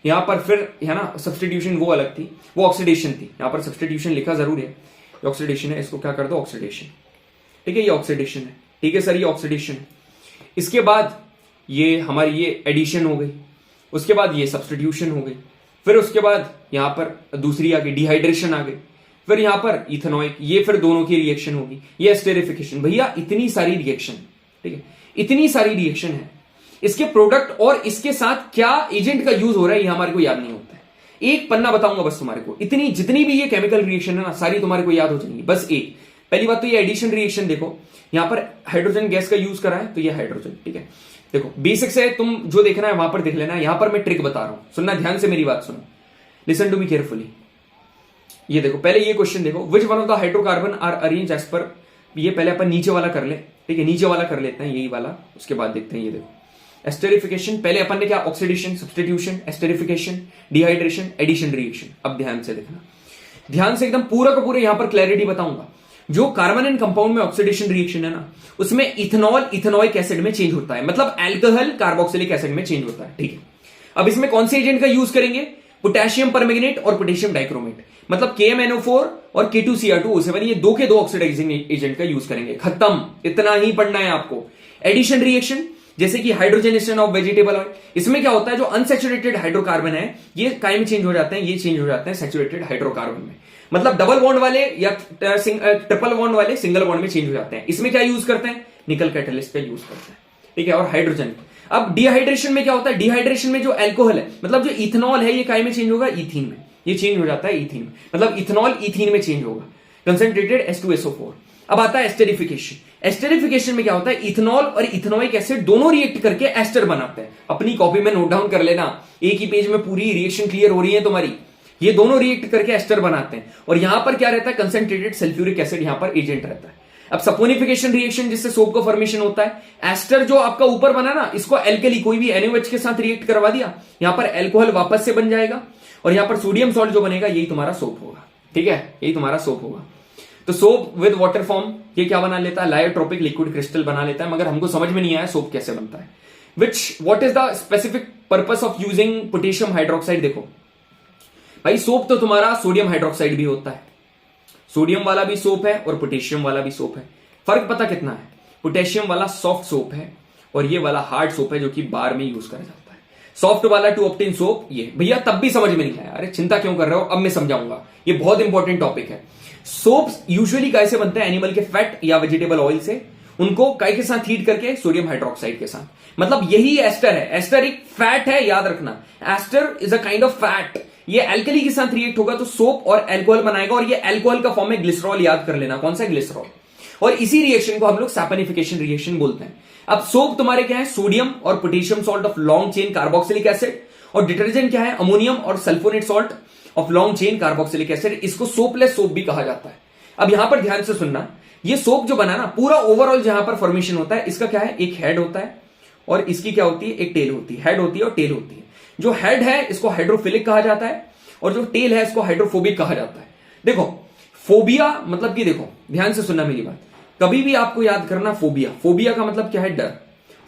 यहां पर फिर है ना सब्स्टिट्यूशन वो अलग थी, वो ऑक्सीडेशन थी, यहां पर सब्स्टिट्यूशन लिखा जरूर है, ऑक्सीडेशन है, इसको क्या कर दो ऑक्सीडेशन। ठीक है, ये ऑक्सीडेशन है। ठीक है सर, ये ऑक्सीडेशन है। इसके बाद ये हमारी ये एडिशन हो गई, उसके बाद ये सब्स्टिट्यूशन हो गई, फिर उसके बाद यहां पर दूसरी आ गई डिहाइड्रेशन आ गई, फिर यहां पर इथेनॉइक, ये फिर दोनों की रिएक्शन होगी, ये एस्टेरिफिकेशन। भैया इतनी सारी रिएक्शन, ठीक है, इतनी सारी रिएक्शन है, इसके प्रोडक्ट और इसके साथ क्या एजेंट का यूज हो रहा है ये हमारे को याद नहीं होता है। एक पन्ना बताऊंगा बस तुम्हारे को, इतनी जितनी भी ये केमिकल रिएक्शन है ना सारी तुम्हारे को याद हो जाएंगी, बस एक। पहली बात तो ये एडिशन रिएक्शन देखो, यहां पर हाइड्रोजन गैस का यूज करा है, तो ये हाइड्रोजन। ठीक है, देखो बेसिक्स है, तुम जो देखना है वहां पर देख लेना, यहां पर मैं ट्रिक बता रहा हूं, सुनना ध्यान से, मेरी बात सुनो, लिसन टू मी केयरफुली। ये देखो पहले ये क्वेश्चन देखो, which one of the hydrocarbon are arrange as per, ये पहले अपन नीचे वाला कर ले। ठीक है, नीचे वाला कर लेते हैं, यही वाला, उसके बाद देखते हैं। ये देखो एस्टेरिफिकेशन, पहले अपन ने क्या, oxidation, substitution, esterification, dehydration, addition reaction. अब ध्यान से देखना, ध्यान से एकदम पूरा का पूरा यहां पर क्लैरिटी बताऊंगा। जो कार्बन एंड कंपाउंड में ऑक्सीडेशन रिएक्शन है ना, उसमें इथेनॉल इथेनॉइक एसिड में चेंज होता है, मतलब अल्कोहल कार्बोक्सिलिक एसिड में चेंज होता है। ठीक है, अब इसमें कौन से एजेंट का यूज करेंगे, पोटेशियम परमैंगनेट और पोटेशियम डाइक्रोमेट, मतलब KMnO4 और K2Cr2O7, ये दो के दो ऑक्सीडाइजिंग एजेंट का यूज करेंगे। खत्म, इतना ही पढ़ना है आपको। एडिशन रिएक्शन जैसे कि हाइड्रोजनेशन ऑफ वेजिटेबल ऑयल, इसमें क्या होता है, जो अनसैचुरेटेड हाइड्रोकार्बन है ये काय में चेंज हो जाते हैं, ये चेंज हो जाते हैं सैचुरेटेड हाइड्रोकार्बन में, मतलब डबल बॉन्ड वाले या ट्रिपल बॉन्ड वाले सिंगल बॉन्ड में चेंज हो जाते हैं। इसमें क्या यूज करते हैं, निकल कैटलिस्ट का यूज करते हैं। ठीक है, और हाइड्रोजन। अब डिहाइड्रेशन में क्या होता है, डिहाइड्रेशन में जो अल्कोहल है, मतलब जो इथेनॉल है, ये काय में चेंज होगा, इथीन में, ये चेंज हो जाता है इथीन में, मतलब इथेनॉल इथीन में चेंज होगा, कंसंट्रेटेड H2SO4। अब आता है एस्टेरिफिकेशन। एस्टेरिफिकेशन में क्या होता है, इथेनॉल और इथेनॉइक एसिड दोनों रिएक्ट करके एस्टर बनाते हैं। अपनी कॉपी में नोट डाउन कर लेना, एक ही पेज में पूरी रिएक्शन क्लियर हो रही है तुम्हारी। ये दोनों रिएक्ट करके एस्टर बनाते हैं, और यहां पर क्या रहता है, कंसंट्रेटेड सल्फ्यूरिक एसिड यहां पर एजेंट रहता है। अब सपोनिफिकेशन रिएक्शन जिससे सोप का फॉर्मेशन होता है, एस्टर जो आपका ऊपर बना ना, इसको एल्कली कोई भी NaOH के साथ रिएक्ट करवा दिया, यहां पर एल्कोहल वापस से बन जाएगा और यहां पर सोडियम सॉल्ट जो बनेगा यही तुम्हारा सोप होगा। ठीक है, यही तुम्हारा सोप होगा। तो सोप विद वाटर फॉर्म ये क्या बना लेता है, लायोट्रोपिक लिक्विड क्रिस्टल बना लेता है, मगर हमको समझ में नहीं आया सोप कैसे बनता है। What is the specific purpose of using potassium hydroxide. देखो भाई, सोप तो तुम्हारा सोडियम हाइड्रोक्साइड भी होता है, सोडियम वाला भी सोप है और पोटेशियम वाला भी सोप है। फर्क पता कितना है, पोटेशियम वाला सॉफ्ट सोप है और ये वाला हार्ड सोप है जो कि बार में यूज करा जाता है। सॉफ्ट वाला टू ऑब्टेन सोप ये, भैया तब भी समझ में नहीं आया, अरे चिंता क्यों कर रहे हो, अब मैं समझाऊंगा, ये बहुत इंपॉर्टेंट टॉपिक है। सोप्स यूजुअली कैसे बनते हैं, एनिमल के फैट या वेजिटेबल ऑयल से, उनको काय के साथ हीट करके, सोडियम हाइड्रोक्साइड के साथ। मतलब यही एस्टर है, एस्टर एक फैट है, याद रखना, ester is a kind of fat. ये एल्कली के साथ रिएक्ट होगा तो सोप और एल्कोहल बनाएगा और ये एल्कोहल का फॉर्म है ग्लिसरॉल, याद कर लेना कौन सा, ग्लिसरॉल। और इसी रिएक्शन को हम लोग सैपोनिफिकेशन रिएक्शन बोलते हैं। अब सोप तुम्हारे क्या है, सोडियम और potassium salt of long chain carboxylic acid, और डिटर्जेंट क्या है, अमोनियम और sulphonate salt of long chain carboxylic acid. इसको सोपलेस सोप भी कहा जाता है। अब यहां पर ध्यान से सुनना, ये सोप जो बना ना, पूरा ओवरऑल जहां पर फॉर्मेशन होता है, इसका क्या है, एक हेड होता है और इसकी क्या होती है, एक टेल होती है। हेड होती है और टेल होती है। जो हेड है इसको हाइड्रोफिलिक कहा जाता है और जो टेल है इसको हाइड्रोफोबिक कहा जाता है। देखो फोबिया मतलब कि, देखो ध्यान से सुनना मेरी बात, कभी भी आपको याद करना फोबिया, फोबिया का मतलब क्या है, डर।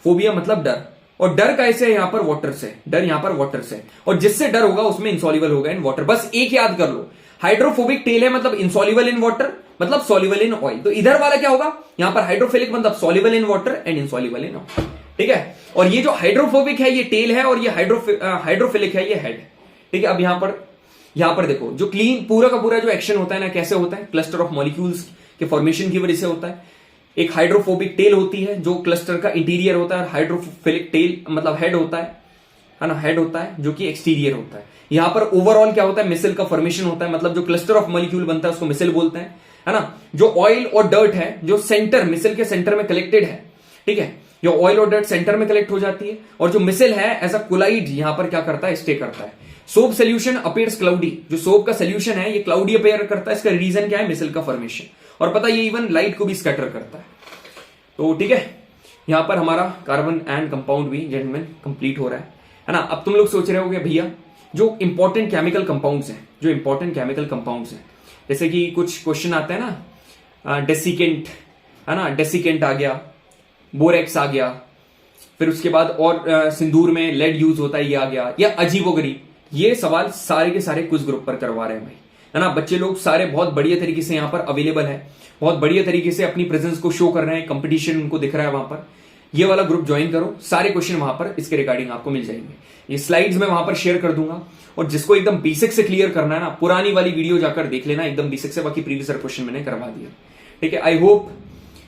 फोबिया मतलब डर, और डर कैसे है, यहां पर वाटर से, डर यहां पर वाटर से, और जिससे डर होगा उसमें इंसॉल्युबल होगा इन वाटर। बस एक याद कर लो, हाइड्रोफोबिक टेल है मतलब इंसॉल्युबल इन वाटर, मतलब सॉल्युबल इन ऑयल। तो इधर वाला क्या होगा, यहां पर हाइड्रोफिलिक मतलब soluble in water and insoluble in oil. ठीक है, और ये जो हाइड्रोफोबिक है ये टेल है और ये हाइड्रोफिलिक है ये हेड। ठीक है, अब यहां पर देखो, जो क्लीन पूरा का पूरा जो एक्शन होता है ना, कैसे होता है, क्लस्टर ऑफ मॉलिक्यूल्स के फॉर्मेशन की वजह से होता है। एक हाइड्रोफोबिक टेल होती है जो क्लस्टर का इंटीरियर होता है, हाइड्रोफिलिक टेल मतलब हेड होता है ना, हेड होता है जो कि एक्सटीरियर होता है। यहां पर ओवरऑल क्या होता है, मिसल का फॉर्मेशन होता है, मतलब जो क्लस्टर ऑफ मॉलिक्यूल बनता है उसको मिसल बोलते हैं, है ना। जो ऑयल और डर्ट है जो सेंटर, मिसल के सेंटर में कलेक्टेड है, ठीक है, जो ऑयल और डर्ट सेंटर में कलेक्ट हो जाती है, और जो मिसल है एज अ कोलाइड यहां पर क्या करता है, स्टे करता है। सोप सोल्यूशन अपीयर्स क्लाउडी, जो सोप का सोल्यूशन है ये क्लाउडी अपीयर करता है। इसका रीजन क्या है, मिसल का फॉर्मेशन, और पता ये इवन लाइट को भी स्कैटर करता है। तो ठीक है, यहां पर हमारा कार्बन एंड कंपाउंड भी जेंटलमैन कंप्लीट हो रहा है ना। अब तुम लोग सोच रहे होगे भैया जो इंपॉर्टेंट केमिकल कंपाउंड्स हैं, जो इंपॉर्टेंट केमिकल कंपाउंड्स हैं, जैसे कि कुछ क्वेश्चन आते हैं ना, डेसिकेंट है ना, डेसिकेंट आ गया, बोरेक्स आ गया, फिर उसके बाद और सिंदूर में लेड यूज होता है ये आ गया, या अजीबोगरीब। ये सवाल सारे के सारे क्विज ग्रुप पर करवा रहे हैं भाई, है ना। बच्चे लोग सारे बहुत बढ़िया तरीके से यहाँ पर अवेलेबल है, बहुत बढ़िया तरीके से अपनी प्रेजेंस को शो कर रहे हैं, कंपटीशन उनको दिख रहा है वहां पर। ये वाला ग्रुप ज्वाइन करो, सारे क्वेश्चन वहां पर इसके रिगार्डिंग आपको मिल जाएंगे। ये स्लाइड्स में वहां पर शेयर कर दूंगा, और जिसको एकदम बेसिक से क्लियर करना है ना, पुरानी वाली वीडियो जाकर देख लेना एकदम बेसिक से, बाकी प्रीवियस क्वेश्चन मैंने करवा दिया। ठीक है, आई होप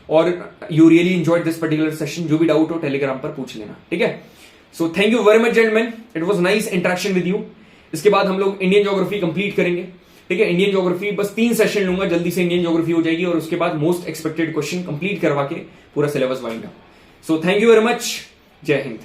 और you really enjoyed this particular session. जो भी डाउट हो टेलीग्राम पर पूछ लेना, ठीक है। So thank you very much gentleman, it was nice interaction with you. इसके बाद हम लोग इंडियन ज्योग्राफी कंप्लीट करेंगे, ठीक है। इंडियन ज्योग्राफी बस 3 सेशन लूंगा, जल्दी से इंडियन ज्योग्राफी हो जाएगी, और उसके बाद मोस्ट एक्सपेक्टेड क्वेश्चन कंप्लीट करवा के पूरा syllabus wind up. So thank you very much, जय हिंद।